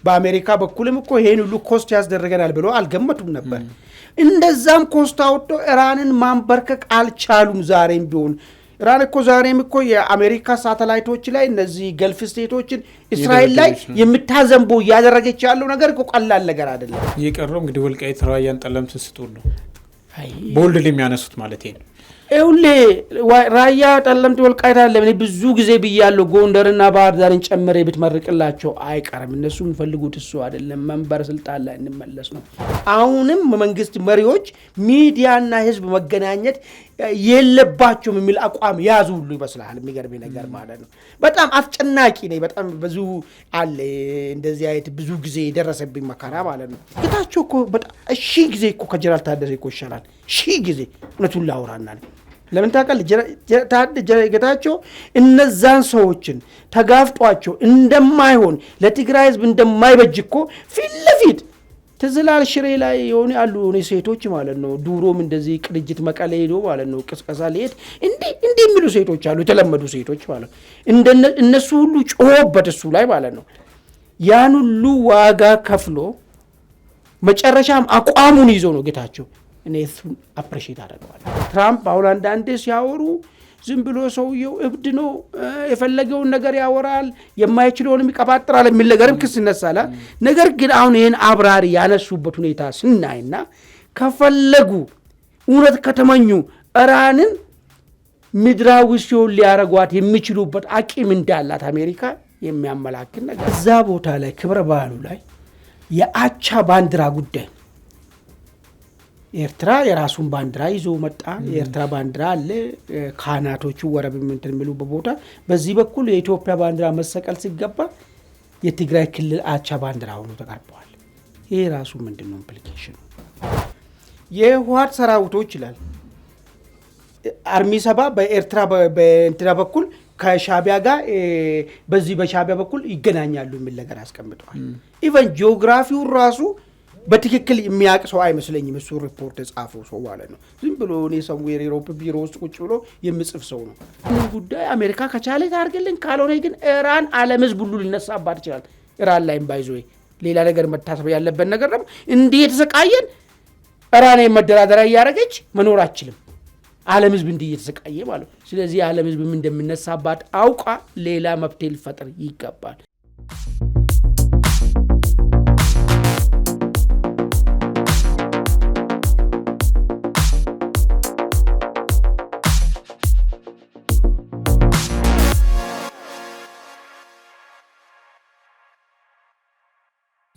በአሜሪካ በኩልም እኮ ይሄን ሁሉ ኮስት ያስደርገናል ብሎ አልገመቱም ነበር። እንደዛም ኮስት አውጥቶ ኢራንን ማንበርከክ አልቻሉም። ዛሬም ቢሆን ኢራን እኮ ዛሬም እኮ የአሜሪካ ሳተላይቶች ላይ እነዚህ ገልፍ ስቴቶችን እስራኤል ላይ የምታዘንበው ያደረገች ያለው ነገር እኮ ቀላል ነገር አይደለም። የቀረው እንግዲህ ወልቃይት ራያን ጠለምት ስጡን ነው ቦልድ የሚያነሱት ማለት ነው። ሁሌ ራያ ጠለምት ወልቃይት አለ ብዙ ጊዜ ብያለሁ። ጎንደርና ባህር ዳርን ጨምሬ ብትመርቅላቸው አይቀርም። እነሱ የሚፈልጉት እሱ አይደለም፣ መንበር ስልጣን ላይ እንመለስ ነው። አሁንም መንግስት መሪዎች ሚዲያና ህዝብ መገናኘት የለባቸውም የሚል አቋም ያዙ ሁሉ ይመስላል። የሚገርም ነገር ማለት ነው። በጣም አስጨናቂ ነኝ። በጣም ብዙ አለ እንደዚህ አይነት ብዙ ጊዜ የደረሰብኝ መከራ ማለት ነው። ጌታቸው እኮ በጣም ሺህ ጊዜ እኮ ከጀነራል ታደሰ እኮ ይሻላል። ሺህ ጊዜ እውነቱን ላውራና ለምን ታውቃለህ? ጌታቸው እነዛን ሰዎችን ተጋፍጧቸው እንደማይሆን ለትግራይ ህዝብ እንደማይበጅ እኮ ፊት ለፊት ትዝላል ሽሬ ላይ የሆነ አሉ ሴቶች ማለት ነው። ዱሮም እንደዚህ ቅንጅት መቀሌ ሄዶ ማለት ነው ቅስቀሳ ሊሄድ እንዲህ የሚሉ ሴቶች አሉ፣ የተለመዱ ሴቶች ማለት ነው። እነሱ ሁሉ ጮሆበት እሱ ላይ ማለት ነው። ያን ሁሉ ዋጋ ከፍሎ መጨረሻም አቋሙን ይዞ ነው ጌታቸው። እኔ እሱን አፕሪሺየት አደርገዋለሁ። ትራምፕ አሁን አንዳንዴ ሲያወሩ ዝም ብሎ ሰውየው እብድ ነው፣ የፈለገውን ነገር ያወራል፣ የማይችለውንም ይቀባጥራል የሚል ነገርም ክስ ይነሳል። ነገር ግን አሁን ይህን አብራሪ ያነሱበት ሁኔታ ስናይና ከፈለጉ እውነት ከተመኙ ኢራንን ምድራዊ ሲሆን ሊያረጓት የሚችሉበት አቂም እንዳላት አሜሪካ የሚያመላክት ነገር። እዛ ቦታ ላይ ክብረ በዓሉ ላይ የአቻ ባንዲራ ጉዳይ ኤርትራ የራሱን ባንዲራ ይዞ መጣ። የኤርትራ ባንዲራ አለ፣ ካህናቶቹ ወረብ እንትን የሚሉ በቦታ በዚህ በኩል የኢትዮጵያ ባንዲራ መሰቀል ሲገባ የትግራይ ክልል አቻ ባንዲራ ሆኖ ተቀርበዋል። ይሄ ራሱ ምንድነው ኢምፕሊኬሽኑ? የህወሓት ሰራዊቶች ይላል አርሚ 7 በኤርትራ በእንትና በኩል ከሻቢያ ጋር በዚህ በሻቢያ በኩል ይገናኛሉ የሚል ነገር አስቀምጠዋል። ኢቨን ጂኦግራፊው ራሱ በትክክል የሚያውቅ ሰው አይመስለኝም። እሱ ሪፖርት የጻፈው ሰው ማለት ነው። ዝም ብሎ እኔ ሰምዌር ዩሮፕ ቢሮ ውስጥ ቁጭ ብሎ የሚጽፍ ሰው ነው። ይህ ጉዳይ አሜሪካ ከቻለ ታርግልን፣ ካልሆነ ግን ኢራን ዓለም ህዝብ ሁሉ ሊነሳባት ይችላል። ኢራን ላይም ባይዞ ሌላ ነገር መታሰብ ያለበት ነገር ደግሞ እንዲህ የተሰቃየን ኢራን መደራደሪያ እያደረገች መኖር አችልም። ዓለም ህዝብ እንዲህ የተሰቃየ ማለት ነው። ስለዚህ ዓለም ህዝብ እንደሚነሳባት አውቃ ሌላ መፍትሄ ሊፈጥር ይገባል።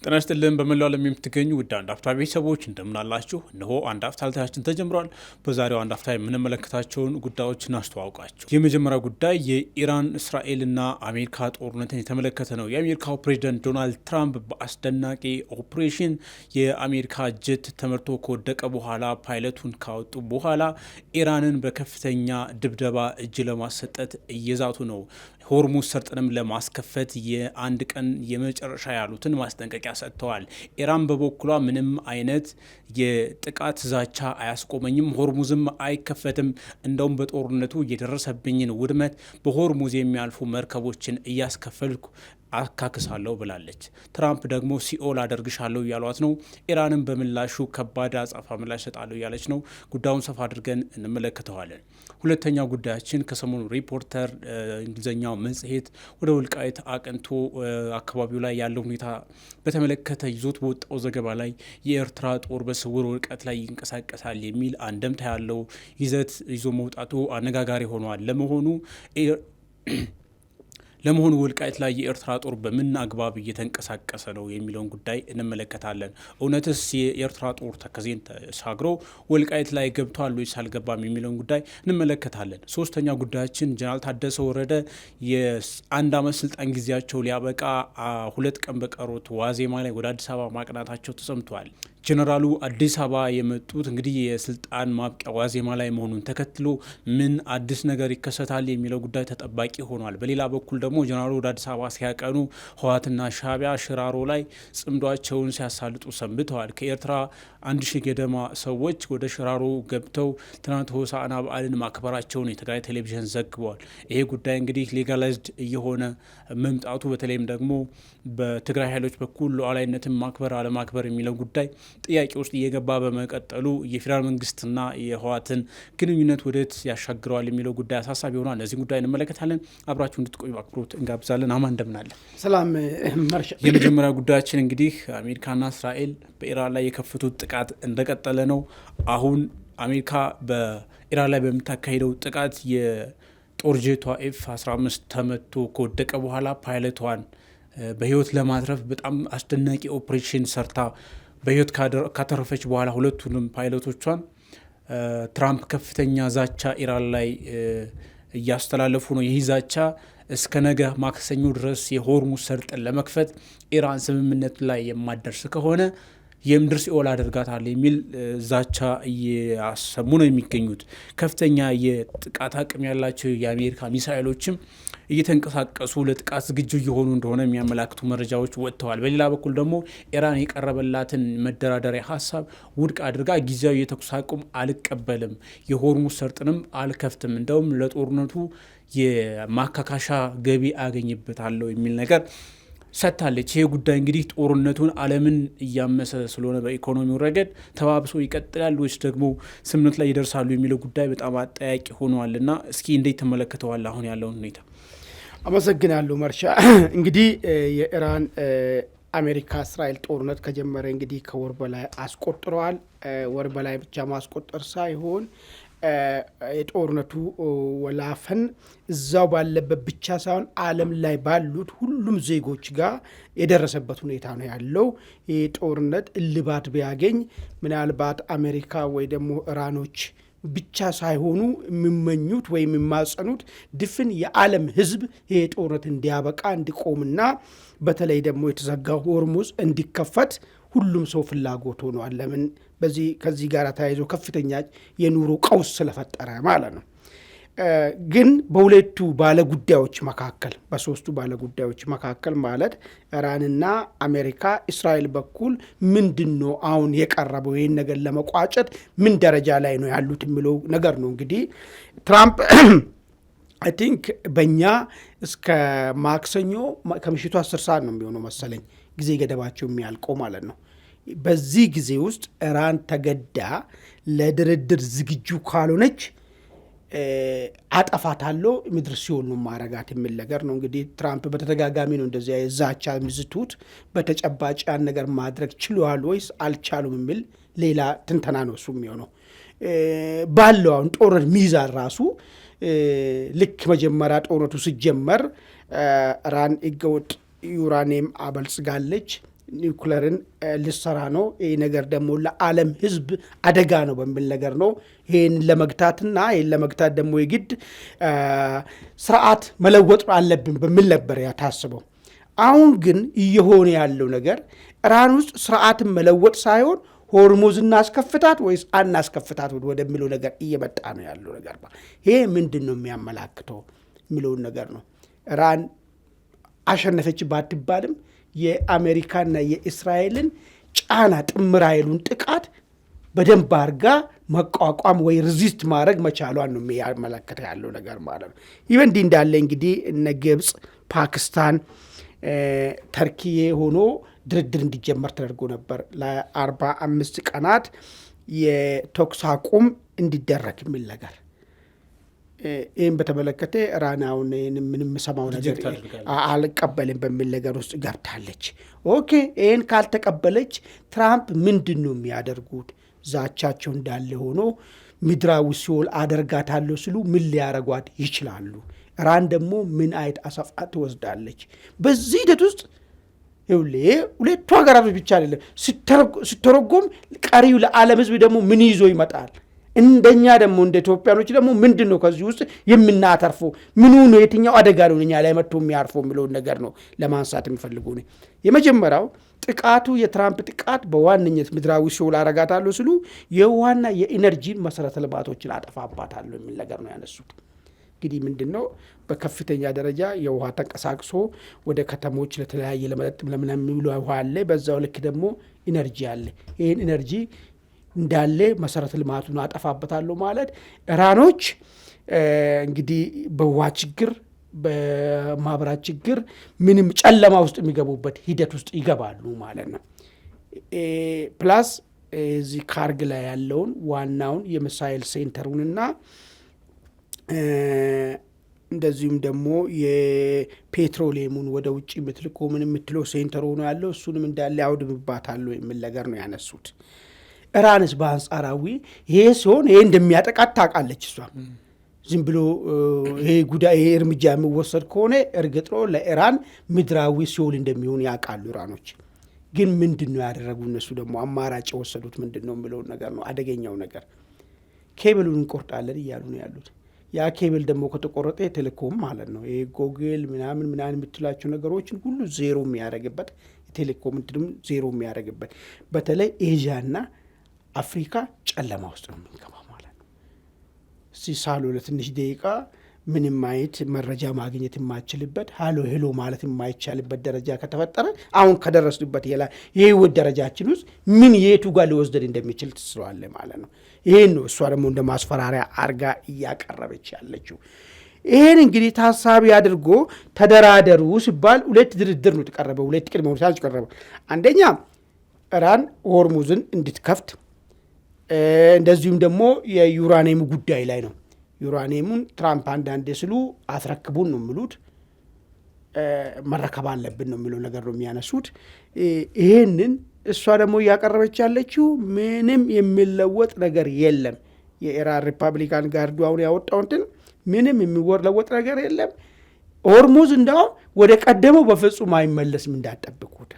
ጤና ይስጥልን በመላው ዓለም የምትገኙ ውድ አንድ አፍታ ቤተሰቦች እንደምን አላችሁ? እነሆ አንድ አፍታ ታሪካችን ተጀምሯል። በዛሬው አንድ አፍታ የምንመለከታቸውን ጉዳዮች እናስተዋውቃችሁ። የመጀመሪያው ጉዳይ የኢራን እስራኤልና አሜሪካ ጦርነትን የተመለከተ ነው። የአሜሪካው ፕሬዚዳንት ዶናልድ ትራምፕ በአስደናቂ ኦፕሬሽን የአሜሪካ ጀት ተመርቶ ከወደቀ በኋላ ፓይለቱን ካወጡ በኋላ ኢራንን በከፍተኛ ድብደባ እጅ ለማሰጠት እየዛቱ ነው። ሆርሙዝ ሰርጥንም ለማስከፈት የአንድ ቀን የመጨረሻ ያሉትን ማስጠንቀቂያ ሰጥተዋል። ኢራን በበኩሏ ምንም አይነት የጥቃት ዛቻ አያስቆመኝም፣ ሆርሙዝም አይከፈትም፣ እንደውም በጦርነቱ የደረሰብኝን ውድመት በሆርሙዝ የሚያልፉ መርከቦችን እያስከፈልኩ አካክሳለሁ ብላለች። ትራምፕ ደግሞ ሲኦል አደርግሻለሁ እያሏት ነው። ኢራንም በምላሹ ከባድ አጸፋ ምላሽ ሰጣለሁ እያለች ነው። ጉዳዩን ሰፋ አድርገን እንመለከተዋለን። ሁለተኛው ጉዳያችን ከሰሞኑ ሪፖርተር እንግሊዝኛው መጽሔት ወደ ወልቃይት አቅንቶ አካባቢው ላይ ያለው ሁኔታ በተመለከተ ይዞት በወጣው ዘገባ ላይ የኤርትራ ጦር በስውር ወልቃይት ላይ ይንቀሳቀሳል የሚል አንደምታ ያለው ይዘት ይዞ መውጣቱ አነጋጋሪ ሆኗል። ለመሆኑ ወልቃይት ላይ የኤርትራ ጦር በምን አግባብ እየተንቀሳቀሰ ነው የሚለውን ጉዳይ እንመለከታለን። እውነትስ የኤርትራ ጦር ተከዜን ተሻግሮ ወልቃይት ላይ ገብቷል ወይስ አልገባም የሚለውን ጉዳይ እንመለከታለን። ሶስተኛ ጉዳያችን ጀነራል ታደሰ ወረደ የአንድ ዓመት ስልጣን ጊዜያቸው ሊያበቃ 2 ቀን በቀሩት ዋዜማ ላይ ወደ አዲስ አበባ ማቅናታቸው ተሰምቷል። ጀነራሉ አዲስ አበባ የመጡት እንግዲህ የስልጣን ማብቂያ ዋዜማ ላይ መሆኑን ተከትሎ ምን አዲስ ነገር ይከሰታል የሚለው ጉዳይ ተጠባቂ ሆኗል። በሌላ በኩል ደግሞ ደግሞ ጀነራሉ ወደ አዲስ አበባ ሲያቀኑ ህወሓትና ሻዕቢያ ሽራሮ ላይ ጽምዷቸውን ሲያሳልጡ ሰንብተዋል። ከኤርትራ 1000 ገደማ ሰዎች ወደ ሽራሮ ገብተው ትናንት ሆሳዕና በዓልን ማክበራቸውን የትግራይ ቴሌቪዥን ዘግበዋል። ይሄ ጉዳይ እንግዲህ ሌጋላይዝድ እየሆነ መምጣቱ በተለይም ደግሞ በትግራይ ኃይሎች በኩል ሉዓላዊነትን ማክበር አለማክበር የሚለው ጉዳይ ጥያቄ ውስጥ እየገባ በመቀጠሉ የፌዴራል መንግስትና የህወሓትን ግንኙነት ወደት ያሻግረዋል የሚለው ጉዳይ አሳሳቢ ሆኗል። እነዚህ ጉዳይ እንመለከታለን። አብራችሁ እንድትቆዩ አክብሮት እንጋብዛለን። አማን እንደምናለን። ሰላም መርሻ። የመጀመሪያ ጉዳያችን እንግዲህ አሜሪካና እስራኤል በኢራን ላይ የከፈቱት ጥቃት እንደቀጠለ ነው። አሁን አሜሪካ በኢራን ላይ በምታካሄደው ጥቃት የጦር ጄቷ F-15 ተመቶ ከወደቀ በኋላ ፓይለቷን በህይወት ለማትረፍ በጣም አስደናቂ ኦፕሬሽን ሰርታ በህይወት ካተረፈች በኋላ ሁለቱንም ፓይለቶቿን ትራምፕ ከፍተኛ ዛቻ ኢራን ላይ እያስተላለፉ ነው። ይህ ዛቻ እስከ ነገ ማክሰኞ ድረስ የሆርሙዝ ሰርጥን ለመክፈት ኢራን ስምምነት ላይ የማደርስ ከሆነ የምድር ሲኦል አደርጋታል የሚል ዛቻ እያሰሙ ነው የሚገኙት። ከፍተኛ የጥቃት አቅም ያላቸው የአሜሪካ ሚሳኤሎችም እየተንቀሳቀሱ ለጥቃት ዝግጁ እየሆኑ እንደሆነ የሚያመላክቱ መረጃዎች ወጥተዋል። በሌላ በኩል ደግሞ ኢራን የቀረበላትን መደራደሪያ ሀሳብ ውድቅ አድርጋ ጊዜያዊ የተኩስ አቁም አልቀበልም፣ የሆርሙዝ ሰርጥንም አልከፍትም፣ እንደውም ለጦርነቱ የማካካሻ ገቢ አገኝበታለሁ የሚል ነገር ሰጥታለች። ይሄ ጉዳይ እንግዲህ ጦርነቱን ዓለምን እያመሰ ስለሆነ በኢኮኖሚው ረገድ ተባብሶ ይቀጥላል ወይስ ደግሞ ስምምነት ላይ ይደርሳሉ የሚለው ጉዳይ በጣም አጠያቂ ሆኗል እና እስኪ እንዴት ተመለከተዋል አሁን ያለውን ሁኔታ? አመሰግናለሁ መርሻ። እንግዲህ የኢራን አሜሪካ እስራኤል ጦርነት ከጀመረ እንግዲህ ከወር በላይ አስቆጥረዋል። ወር በላይ ብቻ ማስቆጠር ሳይሆን የጦርነቱ ወላፈን እዛው ባለበት ብቻ ሳይሆን ዓለም ላይ ባሉት ሁሉም ዜጎች ጋር የደረሰበት ሁኔታ ነው ያለው። ይህ ጦርነት እልባት ቢያገኝ ምናልባት አሜሪካ ወይ ደግሞ ኢራኖች ብቻ ሳይሆኑ የሚመኙት ወይም የሚማጸኑት ድፍን የዓለም ሕዝብ ይህ ጦርነት እንዲያበቃ እንዲቆምና በተለይ ደግሞ የተዘጋው ሆርሙዝ እንዲከፈት ሁሉም ሰው ፍላጎት ሆኗል። ለምን? ከዚህ ጋር ተያይዞ ከፍተኛ የኑሮ ቀውስ ስለፈጠረ ማለት ነው። ግን በሁለቱ ባለጉዳዮች መካከል በሶስቱ ባለጉዳዮች መካከል ማለት ኢራንና አሜሪካ እስራኤል በኩል ምንድን ነው አሁን የቀረበው ይህን ነገር ለመቋጨት ምን ደረጃ ላይ ነው ያሉት የሚለው ነገር ነው። እንግዲህ ትራምፕ አይ ቲንክ በእኛ እስከ ማክሰኞ ከምሽቱ 10 ሰዓት ነው የሚሆነው መሰለኝ ጊዜ ገደባቸው የሚያልቀው ማለት ነው። በዚህ ጊዜ ውስጥ ኢራን ተገዳ ለድርድር ዝግጁ ካልሆነች አጠፋታለሁ፣ ምድር ሲኦል ነው ማረጋት የሚል ነገር ነው። እንግዲህ ትራምፕ በተደጋጋሚ ነው እንደዚያ የዛቻ ምዝቱት። በተጨባጭ ያን ነገር ማድረግ ችለዋል ወይስ አልቻሉም የሚል ሌላ ትንተና ነው እሱ የሚሆነው። ባለው አሁን ጦርነት ሚዛን ራሱ ልክ መጀመሪያ ጦርነቱ ሲጀመር ኢራን ህገወጥ ዩራኒየም አበልጽጋለች፣ ኒውክለርን ልሰራ ነው፣ ይህ ነገር ደግሞ ለዓለም ህዝብ አደጋ ነው በሚል ነገር ነው። ይህን ለመግታትና ይህን ለመግታት ደግሞ የግድ ስርዓት መለወጥ አለብን በሚል ነበር ያታስበው። አሁን ግን እየሆነ ያለው ነገር ኢራን ውስጥ ስርዓትን መለወጥ ሳይሆን ሆርሙዝ እናስከፍታት ወይስ አናስከፍታት ወደሚለው ነገር እየመጣ ነው ያለው ነገር። ይሄ ምንድን ነው የሚያመላክተው የሚለውን ነገር ነው። ኢራን አሸነፈች ባትባልም የአሜሪካና የእስራኤልን ጫና ጥምር ኃይሉን ጥቃት በደንብ አድርጋ መቋቋም ወይ ሪዚስት ማድረግ መቻሏን ነው የሚያመለክተ ያለው ነገር ማለት ነው። ይህ እንዲህ እንዳለ እንግዲህ እነ ግብፅ፣ ፓኪስታን፣ ተርኪዬ ሆኖ ድርድር እንዲጀመር ተደርጎ ነበር። ለ45 ቀናት የተኩስ አቁም እንዲደረግ የሚል ነገር። ይህም በተመለከተ ኢራን አሁን ምንም ሰማው ነገር አልቀበልም በሚል ነገር ውስጥ ገብታለች። ኦኬ፣ ይህን ካልተቀበለች ትራምፕ ምንድን ነው የሚያደርጉት? ዛቻቸው እንዳለ ሆኖ ምድራዊ ሲኦል አደርጋታለሁ ሲሉ ምን ሊያረጓት ይችላሉ? ኢራን ደግሞ ምን አይነት አሰፋ ትወስዳለች? በዚህ ሂደት ውስጥ ሁለቱ ሀገራቶች ብቻ አይደለም ሲተረጎም ቀሪው ለዓለም ህዝብ ደግሞ ምን ይዞ ይመጣል? እንደኛ ደግሞ እንደ ኢትዮጵያኖች ደግሞ ምንድን ነው ከዚህ ውስጥ የምናተርፈው? ምኑ ነው የትኛው አደጋ ነው እኛ ላይ መጥቶ የሚያርፈው የሚለውን ነገር ነው ለማንሳት የሚፈልጉ ነው። የመጀመሪያው ጥቃቱ የትራምፕ ጥቃት በዋነኝነት ምድራዊ ሲኦል አረጋታለሁ ሲሉ የውሃና የኢነርጂ መሰረተ ልማቶችን አጠፋባታለሁ የሚል ነገር ነው ያነሱት። እንግዲህ ምንድነው በከፍተኛ ደረጃ የውሃ ተንቀሳቅሶ ወደ ከተሞች ለተለያየ ለመጠጥ ለምናምን የሚውሉ ውሃ አለ። በዛው ልክ ደግሞ ኢነርጂ አለ። ይሄን ኢነርጂ እንዳለ መሰረተ ልማቱን አጠፋበታለሁ ማለት ኢራኖች እንግዲህ በውሃ ችግር በማብራት ችግር ምንም ጨለማ ውስጥ የሚገቡበት ሂደት ውስጥ ይገባሉ ማለት ነው። ፕላስ እዚህ ካርግ ላይ ያለውን ዋናውን የሚሳይል ሴንተሩንና እንደዚሁም ደግሞ የፔትሮሊየሙን ወደ ውጭ የምትልኮ ምን የምትለው ሴንተር ሆኖ ያለው እሱንም እንዳለ ያውድምባታል የሚል ነገር ነው ያነሱት። ኢራንስ በአንጻራዊ ይሄ ሲሆን ይሄ እንደሚያጠቃት ታውቃለች። እሷ ዝም ብሎ ይሄ እርምጃ የሚወሰድ ከሆነ እርግጥ ነው ለኢራን ምድራዊ ሲኦል እንደሚሆን ያውቃሉ ኢራኖች። ግን ምንድን ነው ያደረጉ እነሱ ደግሞ አማራጭ የወሰዱት ምንድን ነው የሚለውን ነገር ነው አደገኛው ነገር። ኬብሉን እንቆርጣለን እያሉ ነው ያሉት። ያ ኬብል ደግሞ ከተቆረጠ ቴሌኮም ማለት ነው ይሄ ጎግል ምናምን የምትላቸው ነገሮችን ሁሉ ዜሮ የሚያደርግበት ቴሌኮም እንትንም ዜሮ የሚያደርግበት በተለይ ኤዥያና አፍሪካ ጨለማ ውስጥ ነው የሚገባው ማለት ነው። ሳሎ ለትንሽ ደቂቃ ምንም አይነት መረጃ ማግኘት የማይችልበት ሃሎ ሄሎ ማለት የማይቻልበት ደረጃ ከተፈጠረ አሁን ከደረስንበት የህይወት ደረጃችን ውስጥ ምን የቱ ጋር ሊወስደን እንደሚችል ትስለዋለ ማለት ነው። ይሄን ነው እሷ ደግሞ እንደ ማስፈራሪያ አርጋ እያቀረበች ያለችው። ይሄን እንግዲህ ታሳቢ አድርጎ ተደራደሩ ሲባል ሁለት ድርድር ነው ተቀረበው። ሁለት ቅድመ ሁኔታዎች ተቀረበ። አንደኛ ኢራን ሆርሙዝን እንድትከፍት እንደዚሁም ደግሞ የዩራኒየም ጉዳይ ላይ ነው። ዩራኒየሙን ትራምፕ አንዳንዴ ስሉ አስረክቡን ነው የሚሉት፣ መረከብ አለብን ነው የሚለው ነገር ነው የሚያነሱት። ይሄንን እሷ ደግሞ እያቀረበች ያለችው ምንም የሚለወጥ ነገር የለም። የኢራን ሪፐብሊካን ጋርዱ አሁን ያወጣውንትን ምንም የሚለወጥ ነገር የለም። ሆርሙዝ እንዳውም ወደ ቀደመው በፍጹም አይመለስም እንዳጠብቁት።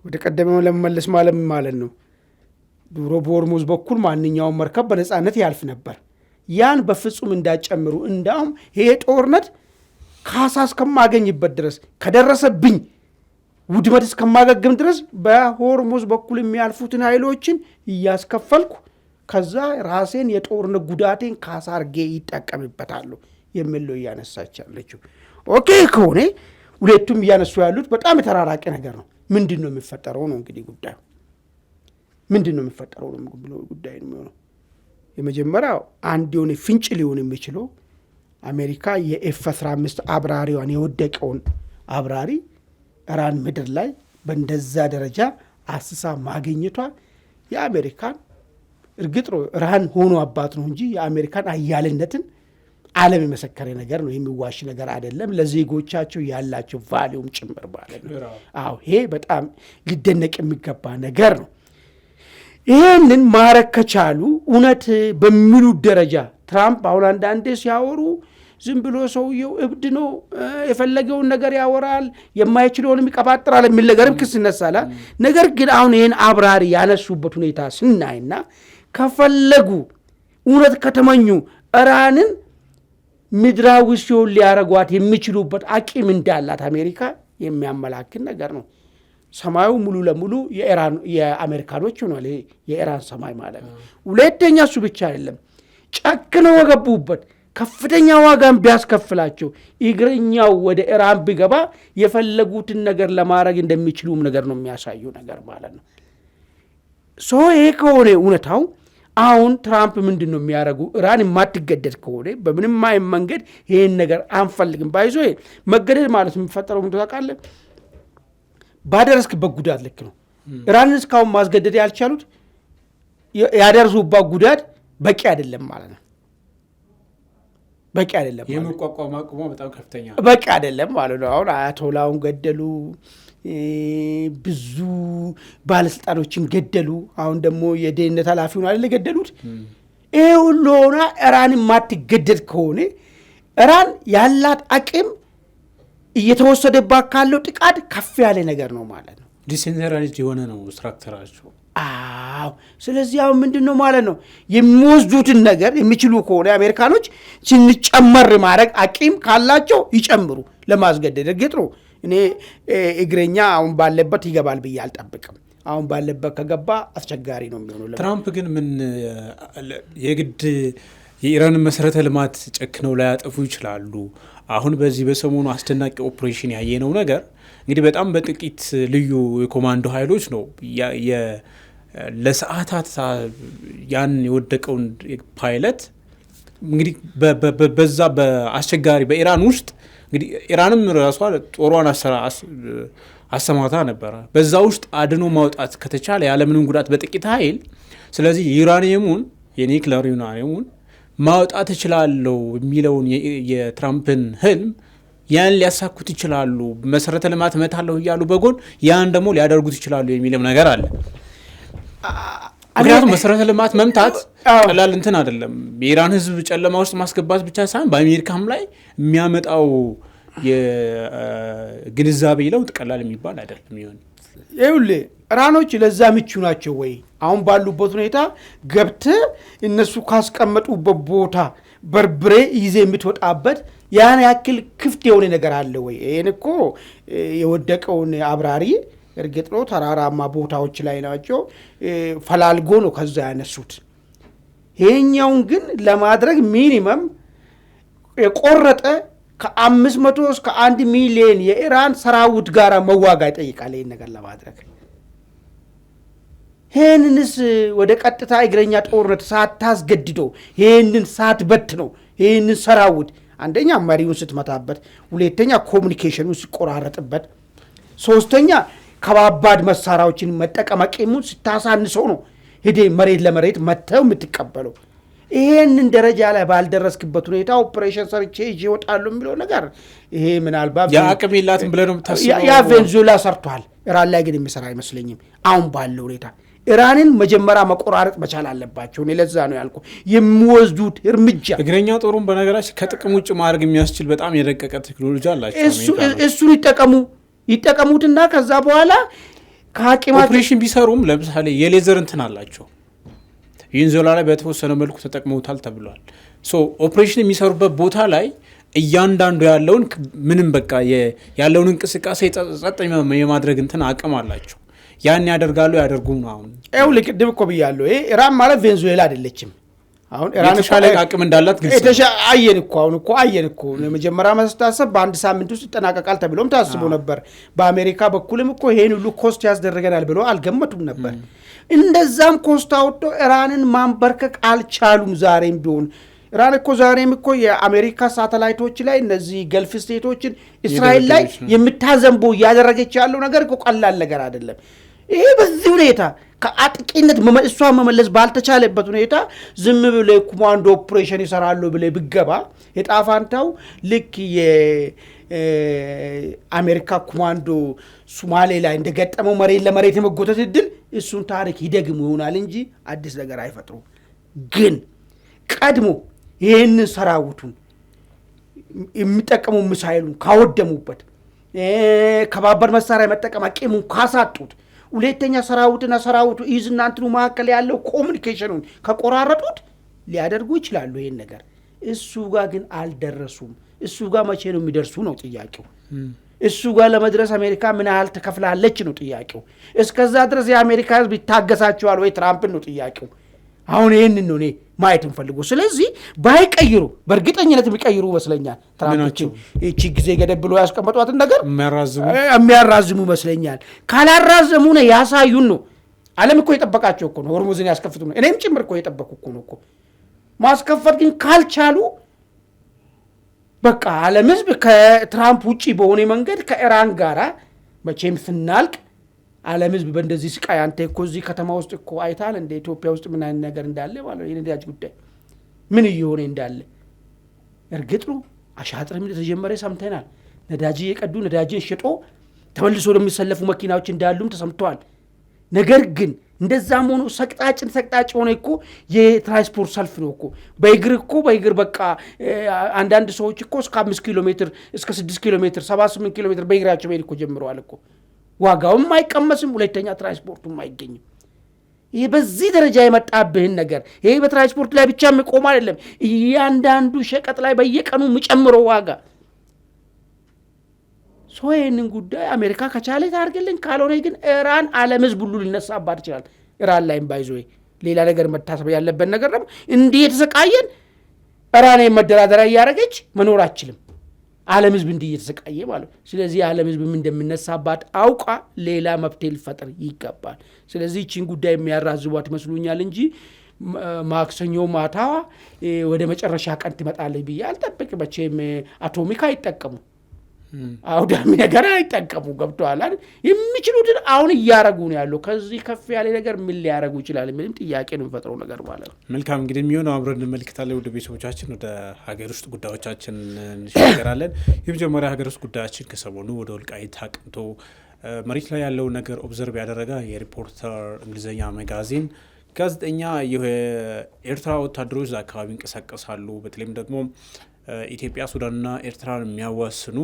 ወደ ቀደመው ለመመለስ ማለት ነው ድሮ በሆርሙዝ በኩል ማንኛውም መርከብ በነፃነት ያልፍ ነበር። ያን በፍጹም እንዳጨምሩ እንዳውም ይሄ ጦርነት ካሳ እስከማገኝበት ድረስ ከደረሰብኝ ውድመት እስከማገግም ድረስ በሆርሙዝ በኩል የሚያልፉትን ኃይሎችን እያስከፈልኩ ከዛ ራሴን የጦርነት ጉዳቴን ካሳ አርጌ ይጠቀምበታሉ የሚለው እያነሳች ያለችው። ኦኬ ከሆነ ሁለቱም እያነሱ ያሉት በጣም የተራራቀ ነገር ነው። ምንድን ነው የሚፈጠረው ነው እንግዲህ ጉዳዩ ምንድን ነው የሚፈጠረው ነው ጉዳይ ነው የሚሆነው። የመጀመሪያው አንድ የሆነ ፍንጭ ሊሆን የሚችለው አሜሪካ የኤፍ-15 አብራሪዋን የወደቀውን አብራሪ ኢራን ምድር ላይ በእንደዛ ደረጃ አስሳ ማግኘቷ የአሜሪካን እርግጥ ነው ኢራን ሆኖ አባት ነው እንጂ የአሜሪካን አያልነትን ዓለም የመሰከረ ነገር ነው። የሚዋሽ ነገር አይደለም። ለዜጎቻቸው ያላቸው ቫሊዩም ጭምር ማለት ነው። አዎ ይሄ በጣም ሊደነቅ የሚገባ ነገር ነው። ይሄንን ማረግ ከቻሉ እውነት በሚሉ ደረጃ ትራምፕ አሁን አንዳንዴ ሲያወሩ ዝም ብሎ ሰውየው እብድ ነው የፈለገውን ነገር ያወራል የማይችለውንም ይቀባጥራል የሚል ነገርም ክስ ይነሳል። ነገር ግን አሁን ይሄን አብራሪ ያነሱበት ሁኔታ ስናይና ከፈለጉ እውነት ከተመኙ ኢራንን ምድራዊ ሲሆን ሊያረጓት የሚችሉበት አቂም እንዳላት አሜሪካ የሚያመላክት ነገር ነው። ሰማዩ ሙሉ ለሙሉ የአሜሪካኖች ሆኗል። የኢራን ሰማይ ማለት ነው። ሁለተኛ እሱ ብቻ አይደለም፣ ጨክነው ወገቡበት ከፍተኛ ዋጋን ቢያስከፍላቸው እግረኛው ወደ ኢራን ቢገባ የፈለጉትን ነገር ለማድረግ እንደሚችሉም ነገር ነው የሚያሳየው ነገር ማለት ነው። ይሄ ከሆነ እውነታው አሁን ትራምፕ ምንድን ነው የሚያደርጉ? ኢራን የማትገደድ ከሆነ በምንም አይነት መንገድ ይሄን ነገር አንፈልግም ባይዞ መገደድ ማለት የሚፈጠረው ምን ታውቃለህ? ባደረስክበት ጉዳት ልክ ነው። ኢራንን እስካሁን ማስገደድ ያልቻሉት ያደርሱባት ጉዳት በቂ አይደለም ማለት ነው። በቂ አይደለም ማለት የመቋቋም አቅሟ በጣም ከፍተኛ በቂ አይደለም ማለት ነው። አሁን አያቶላውን ገደሉ፣ ብዙ ባለስልጣኖችን ገደሉ። አሁን ደግሞ የደህንነት ኃላፊውን አይደል ገደሉት። ይሄ ሁሉ ሆና ኢራን የማትገደድ ከሆነ ኢራን ያላት አቅም እየተወሰደባት ካለው ጥቃት ከፍ ያለ ነገር ነው ማለት ነው። ዲሴንትራላይዝድ የሆነ ነው ስትራክቸራቸው። አዎ ስለዚህ አሁን ምንድን ነው ማለት ነው የሚወስዱትን ነገር የሚችሉ ከሆነ አሜሪካኖች ስንጨመር ማድረግ አቂም ካላቸው ይጨምሩ ለማስገደድ። እርግጥ ነው እኔ እግረኛ አሁን ባለበት ይገባል ብዬ አልጠብቅም። አሁን ባለበት ከገባ አስቸጋሪ ነው የሚሆነው። ትራምፕ ግን ምን የግድ የኢራንን መሰረተ ልማት ጨክነው ላያጠፉ ይችላሉ። አሁን በዚህ በሰሞኑ አስደናቂ ኦፕሬሽን ያየነው ነገር እንግዲህ በጣም በጥቂት ልዩ የኮማንዶ ኃይሎች ነው ለሰዓታት ያን የወደቀውን ፓይለት እንግዲህ በዛ በአስቸጋሪ በኢራን ውስጥ እንግዲህ ኢራንም ራሷ ጦሯን አሰማታ ነበረ። በዛ ውስጥ አድኖ ማውጣት ከተቻለ ያለምንም ጉዳት በጥቂት ኃይል ስለዚህ ዩራኒየሙን የኒክለር ዩራኒየሙን ማውጣት እችላለሁ የሚለውን የትራምፕን ህልም ያን ሊያሳኩት ይችላሉ። መሰረተ ልማት መታለሁ እያሉ በጎን ያን ደግሞ ሊያደርጉት ይችላሉ የሚልም ነገር አለ። ምክንያቱም መሰረተ ልማት መምታት ቀላል እንትን አይደለም። የኢራን ህዝብ ጨለማ ውስጥ ማስገባት ብቻ ሳይሆን በአሜሪካም ላይ የሚያመጣው የግንዛቤ ለውጥ ቀላል የሚባል አይደለም። ይኸውልህ ኢራኖች ለዛ ምቹ ናቸው ወይ? አሁን ባሉበት ሁኔታ ገብተህ እነሱ ካስቀመጡበት ቦታ በርብሬ ይዜ የምትወጣበት ያን ያክል ክፍት የሆነ ነገር አለ ወይ? ይህን እኮ የወደቀውን አብራሪ እርግጥ ነው ተራራማ ቦታዎች ላይ ናቸው ፈላልጎ ነው ከዛ ያነሱት። ይሄኛውን ግን ለማድረግ ሚኒመም የቆረጠ ከ500 እስከ 1 ሚሊዮን የኢራን ሰራዊት ጋር መዋጋ ይጠይቃል ይህን ነገር ለማድረግ። ይህንንስ ወደ ቀጥታ እግረኛ ጦርነት ሳታስገድደው ይህንን ሳትበት ነው ይህንን ሰራዊት አንደኛ መሪውን ስትመታበት፣ ሁለተኛ ኮሙኒኬሽኑ ሲቆራረጥበት፣ ሶስተኛ ከባባድ መሳሪያዎችን መጠቀም አቅሙን ስታሳንሰው ነው ሄደ መሬት ለመሬት መተው የምትቀበለው። ይሄንን ደረጃ ላይ ባልደረስክበት ሁኔታ ኦፕሬሽን ሰርቼ ይወጣሉ የሚለው ነገር ይሄ ምናልባት የአቅም የላትም ብለህ ነው የምታስበው። ያ ቬንዙዌላ ሰርቷል፣ ኢራን ላይ ግን የሚሰራ አይመስለኝም። አሁን ባለው ሁኔታ ኢራንን መጀመሪያ መቆራረጥ መቻል አለባቸው። እኔ ለዛ ነው ያልኩ የሚወስዱት እርምጃ። እግረኛ ጦሩን በነገራችን ከጥቅም ውጭ ማድረግ የሚያስችል በጣም የደቀቀ ቴክኖሎጂ አላቸው። እሱን ይጠቀሙትና ከዛ በኋላ ከአቂማቸው ኦፕሬሽን ቢሰሩም ለምሳሌ የሌዘር እንትን አላቸው። ቬንዙዌላ ላይ በተወሰነ መልኩ ተጠቅመውታል ተብሏል። ኦፕሬሽን የሚሰሩበት ቦታ ላይ እያንዳንዱ ያለውን ምንም በቃ ያለውን እንቅስቃሴ ጸጥ የማድረግ እንትን አቅም አላቸው። ያን ያደርጋሉ ያደርጉም ነው። አሁን ይኸውልህ ቅድም እኮ ብያለሁ ኢራን ማለት ቬንዙዌላ አይደለችም። አሁን ኢራን የተሻለ አቅም እንዳላት ግልጽ አየን እኮ መጀመሪያ መስታሰብ በአንድ ሳምንት ውስጥ ይጠናቀቃል ተብሎም ታስቦ ነበር። በአሜሪካ በኩልም እኮ ይሄን ሁሉ ኮስት ያስደረገናል ብሎ አልገመቱም ነበር። እንደዛም ኮስት አውጥቶ ኢራንን ማንበርከክ አልቻሉም። ዛሬም ቢሆን ኢራን እኮ ዛሬም እኮ የአሜሪካ ሳተላይቶች ላይ እነዚህ ገልፍ ስቴቶችን እስራኤል ላይ የምታዘንቦ እያደረገች ያለው ነገር እኮ ቀላል ነገር አይደለም። ይሄ በዚህ ሁኔታ ከአጥቂነት እሷን መመለስ ባልተቻለበት ሁኔታ ዝም ብለህ ኮማንዶ ኦፕሬሽን ይሰራሉ ብለህ ብገባ የጣፋንታው ልክ የአሜሪካ ኮማንዶ ሶማሌ ላይ እንደገጠመው መሬት ለመሬት የመጎተት እድል እሱን ታሪክ ይደግሙ ይሆናል እንጂ አዲስ ነገር አይፈጥሩ። ግን ቀድሞ ይህንን ሰራዊቱን የሚጠቀሙ ሚሳይሉን ካወደሙበት፣ ከባባድ መሳሪያ መጠቀም አቅሙን ካሳጡት፣ ሁለተኛ ሰራዊትና ሰራዊቱ ይዝና እንትኑ መካከል ያለው ኮሙኒኬሽኑን ከቆራረጡት ሊያደርጉ ይችላሉ ይሄን ነገር። እሱ ጋር ግን አልደረሱም። እሱ ጋር መቼ ነው የሚደርሱ ነው ጥያቄው። እሱ ጋር ለመድረስ አሜሪካ ምን ያህል ተከፍላለች ነው ጥያቄው። እስከዛ ድረስ የአሜሪካ ህዝብ ይታገሳቸዋል ወይ ትራምፕን ነው ጥያቄው። አሁን ይህንን ነው እኔ ማየት እንፈልገው። ስለዚህ ባይቀይሩ በእርግጠኝነት የሚቀይሩ ይመስለኛል። ትራምፖችን እቺ ጊዜ ገደብ ብሎ ያስቀመጧትን ነገር የሚያራዝሙ ይመስለኛል። ካላራዘሙ ነው ያሳዩን ነው። ዓለም እኮ የጠበቃቸው እኮ ነው። ሆርሙዝን ያስከፍቱ ነው። እኔም ጭምር እኮ የጠበቁ እኮ ማስከፈት ግን ካልቻሉ በቃ ዓለም ህዝብ ከትራምፕ ውጪ በሆነ መንገድ ከኢራን ጋራ መቼም ስናልቅ ዓለም ህዝብ በእንደዚህ ስቃይ አንተ እኮ እዚህ ከተማ ውስጥ እኮ አይታል እንደ ኢትዮጵያ ውስጥ ምን አይነት ነገር እንዳለ ማለት የነዳጅ ጉዳይ ምን እየሆነ እንዳለ እርግጥ ነው። አሻጥርም ተጀመረ ሰምተናል። ነዳጅ እየቀዱ ነዳጅን ሸጦ ተመልሶ ለሚሰለፉ መኪናዎች እንዳሉም ተሰምቷል። ነገር ግን እንደዛም ሆኖ ሰቅጣጭ ሆነ እኮ የትራንስፖርት ሰልፍ ነው እኮ በእግር በቃ አንዳንድ ሰዎች እኮ እስከ 5 ኪሎ ሜትር እስከ 6 ኪሎ ሜትር 7-8 ኪሎ ሜትር በእግራቸው መሄድ እኮ ጀምረዋል እኮ። ዋጋውም አይቀመስም፣ ሁለተኛ ትራንስፖርቱም አይገኝም። ይሄ በዚህ ደረጃ የመጣብህን ነገር ይሄ በትራንስፖርት ላይ ብቻ የሚቆም አይደለም። እያንዳንዱ ሸቀጥ ላይ በየቀኑ የሚጨምረው ዋጋ ይህንን ጉዳይ አሜሪካ ከቻለ ታርግልን፣ ካልሆነ ግን ኢራን ዓለም ህዝብ ሁሉ ሊነሳባት ይችላል። ኢራን ላይም ባይዞ ሌላ ነገር መታሰብ ያለበት ነገር ደግሞ እንዲህ የተሰቃየን እራኔ መደራደሪያ እያደረገች መኖር አትችልም። ዓለም ህዝብ እንዲህ እየተሰቃየ ማለት። ስለዚህ ዓለም ህዝብ ምን እንደምነሳባት አውቃ ሌላ መፍትሄ ሊፈጥር ይገባል። ስለዚህ እቺን ጉዳይ የሚያራዝቧት ይመስሉኛል እንጂ ማክሰኞ ማታ ወደ መጨረሻ ቀን ትመጣለች ብዬ አልጠብቅም። መቼም አቶሚክ አይጠቀሙ አውዳሚ ነገር አይጠቀሙ። ገብቶሃል አይደል? የሚችሉትን አሁን እያረጉ ነው ያለው። ከዚህ ከፍ ያለ ነገር ምን ሊያረጉ ይችላል የሚልም ጥያቄ ነው የሚፈጥረው ነገር ማለት ነው። መልካም እንግዲህ የሚሆነው አብረን እንመልከታለን። ወደ ቤተሰቦቻችን ወደ ሀገር ውስጥ ጉዳዮቻችን እንሻገራለን። የመጀመሪያ ሀገር ውስጥ ጉዳያችን ከሰሞኑ ወደ ወልቃይት አቅንቶ መሬት ላይ ያለው ነገር ኦብዘርቭ ያደረገ የሪፖርተር እንግሊዝኛ መጋዚን ጋዜጠኛ የኤርትራ ወታደሮች እዛ አካባቢ ይንቀሳቀሳሉ፣ በተለይም ደግሞ ኢትዮጵያ ሱዳንና ኤርትራን የሚያዋስኑ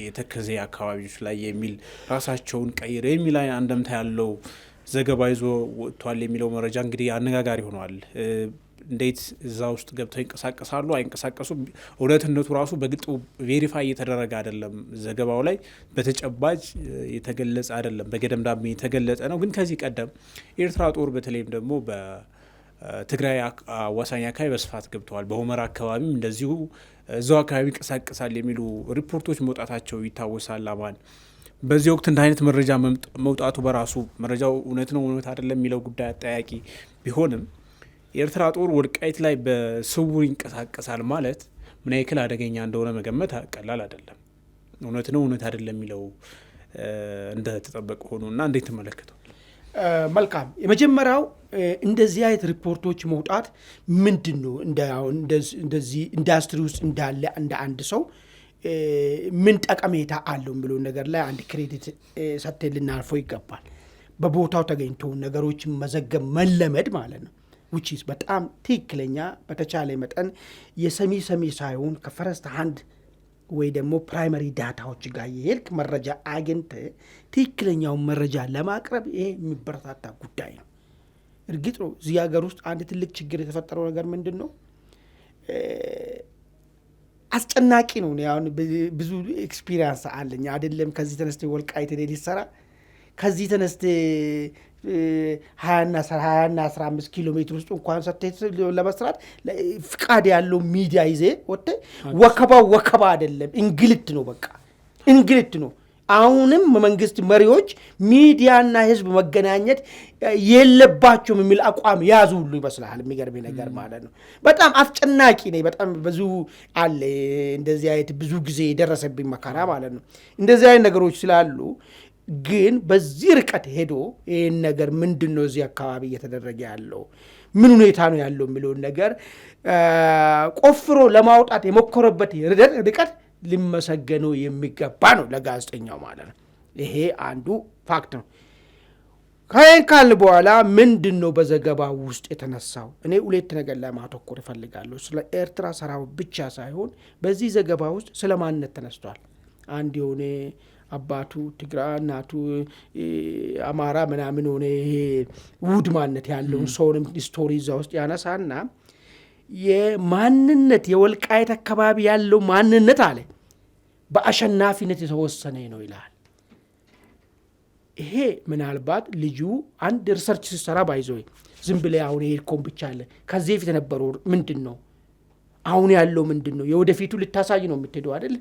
የተከዜ አካባቢዎች ላይ የሚል ራሳቸውን ቀይረ የሚል አንደምታ ያለው ዘገባ ይዞ ወጥቷል የሚለው መረጃ እንግዲህ አነጋጋሪ ሆኗል። እንዴት እዛ ውስጥ ገብተው ይንቀሳቀሳሉ አይንቀሳቀሱም? እውነትነቱ ራሱ በግልጽ ቬሪፋይ እየተደረገ አይደለም። ዘገባው ላይ በተጨባጭ የተገለጸ አይደለም፣ በገደምዳሜ የተገለጸ ነው። ግን ከዚህ ቀደም የኤርትራ ጦር በተለይም ደግሞ በትግራይ አዋሳኝ አካባቢ በስፋት ገብተዋል። በሁመራ አካባቢም እንደዚሁ እዛው አካባቢ ይንቀሳቀሳል የሚሉ ሪፖርቶች መውጣታቸው ይታወሳል። አማን በዚህ ወቅት እንደ አይነት መረጃ መውጣቱ በራሱ መረጃው እውነት ነው እውነት አይደለም የሚለው ጉዳይ አጠያቂ ቢሆንም የኤርትራ ጦር ወልቃይት ላይ በስውር ይንቀሳቀሳል ማለት ምን ያክል አደገኛ እንደሆነ መገመት ቀላል አይደለም። እውነት ነው እውነት አይደለም የሚለው እንደተጠበቀ ሆኖ እና እንዴት ተመለከተው? መልካም። የመጀመሪያው እንደዚህ አይነት ሪፖርቶች መውጣት ምንድን ነው እንደዚህ ኢንዳስትሪ ውስጥ እንዳለ እንደ አንድ ሰው ምን ጠቀሜታ አለው የሚለው ነገር ላይ አንድ ክሬዲት ሰጥተን ልናልፈው ይገባል። በቦታው ተገኝቶ ነገሮችን መዘገብ መለመድ ማለት ነው። which is በጣም ትክክለኛ በተቻለ መጠን የሰሚ ሳይሆን ከፈረስት ሃንድ ወይ ደግሞ ፕራይመሪ ዳታዎች ጋር የሄድክ መረጃ አግኝተ ትክክለኛውን መረጃ ለማቅረብ ይሄ የሚበረታታ ጉዳይ ነው። እርግጥ ነው እዚህ ሀገር ውስጥ አንድ ትልቅ ችግር የተፈጠረው ነገር ምንድን ነው? አስጨናቂ ነው። አሁን ብዙ ኤክስፒሪየንስ አለኝ አይደለም። ከዚህ ተነስተ ወልቃይት ሊሰራ ከዚህ ተነስተ 20 እና 15 ኪሎ ሜትር ውስጥ እንኳን ሰተት ለመስራት ፍቃድ ያለው ሚዲያ ይዘ ወጥተ ወከባ አይደለም፣ እንግልት ነው። በቃ እንግልት ነው። አሁንም መንግስት መሪዎች ሚዲያና ህዝብ መገናኘት የለባቸውም የሚል አቋም ያዙ ሁሉ ይመስላል። የሚገርም ነገር ማለት ነው። በጣም አስጨናቂ ነው። በጣም ብዙ አለ እንደዚህ አይነት ብዙ ጊዜ የደረሰብኝ መከራ ማለት ነው። እንደዚህ አይነት ነገሮች ስላሉ ግን በዚህ ርቀት ሄዶ ይህን ነገር ምንድን ነው እዚህ አካባቢ እየተደረገ ያለው ምን ሁኔታ ነው ያለው የሚለውን ነገር ቆፍሮ ለማውጣት የሞከረበት ርቀት ሊመሰገነው የሚገባ ነው ለጋዜጠኛው ማለት ነው። ይሄ አንዱ ፋክት ነው። ካል በኋላ ምንድን ነው በዘገባ ውስጥ የተነሳው? እኔ ሁለት ነገር ላይ ማተኮር እፈልጋለሁ። ስለ ኤርትራ ሰራዊት ብቻ ሳይሆን በዚህ ዘገባ ውስጥ ስለ ማንነት ተነስቷል። አንድ የሆነ አባቱ ትግራይ እናቱ አማራ ምናምን ሆነ ይሄ ውድ ማንነት ያለውን ሰውንም ስቶሪ እዛ ውስጥ ያነሳና የማንነት የወልቃይት አካባቢ ያለው ማንነት አለ በአሸናፊነት የተወሰነ ነው ይላል። ይሄ ምናልባት ልጁ አንድ ሪሰርች ሲሰራ ባይዘው ዝም ብለ አሁን ይሄድኮም ብቻ አለ ከዚህ ፊት የነበረው ምንድን ነው አሁን ያለው ምንድን ነው የወደፊቱ ልታሳይ ነው የምትሄደው አይደል?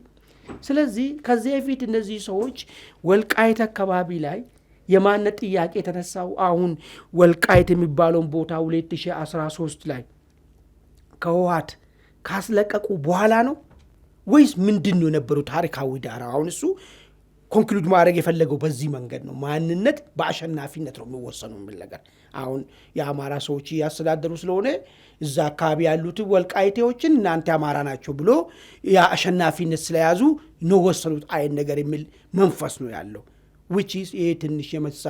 ስለዚህ ከዚህ በፊት እነዚህ ሰዎች ወልቃይት አካባቢ ላይ የማንነት ጥያቄ የተነሳው አሁን ወልቃይት የሚባለውን ቦታ 2013 ላይ ከህወሓት ካስለቀቁ በኋላ ነው ወይስ ምንድን ነው የነበረው ታሪካዊ ዳራ? አሁን እሱ ኮንክሉድ ማድረግ የፈለገው በዚህ መንገድ ነው። ማንነት በአሸናፊነት ነው የሚወሰነው የሚል ነገር አሁን የአማራ ሰዎች ያስተዳደሩ ስለሆነ እዛ አካባቢ ያሉት ወልቃይቴዎችን እናንተ አማራ ናቸው ብሎ የአሸናፊነት ስለያዙ ነው ወሰኑት አይን ነገር የሚል መንፈስ ነው ያለው። which is ይሄ ትንሽ የመሳ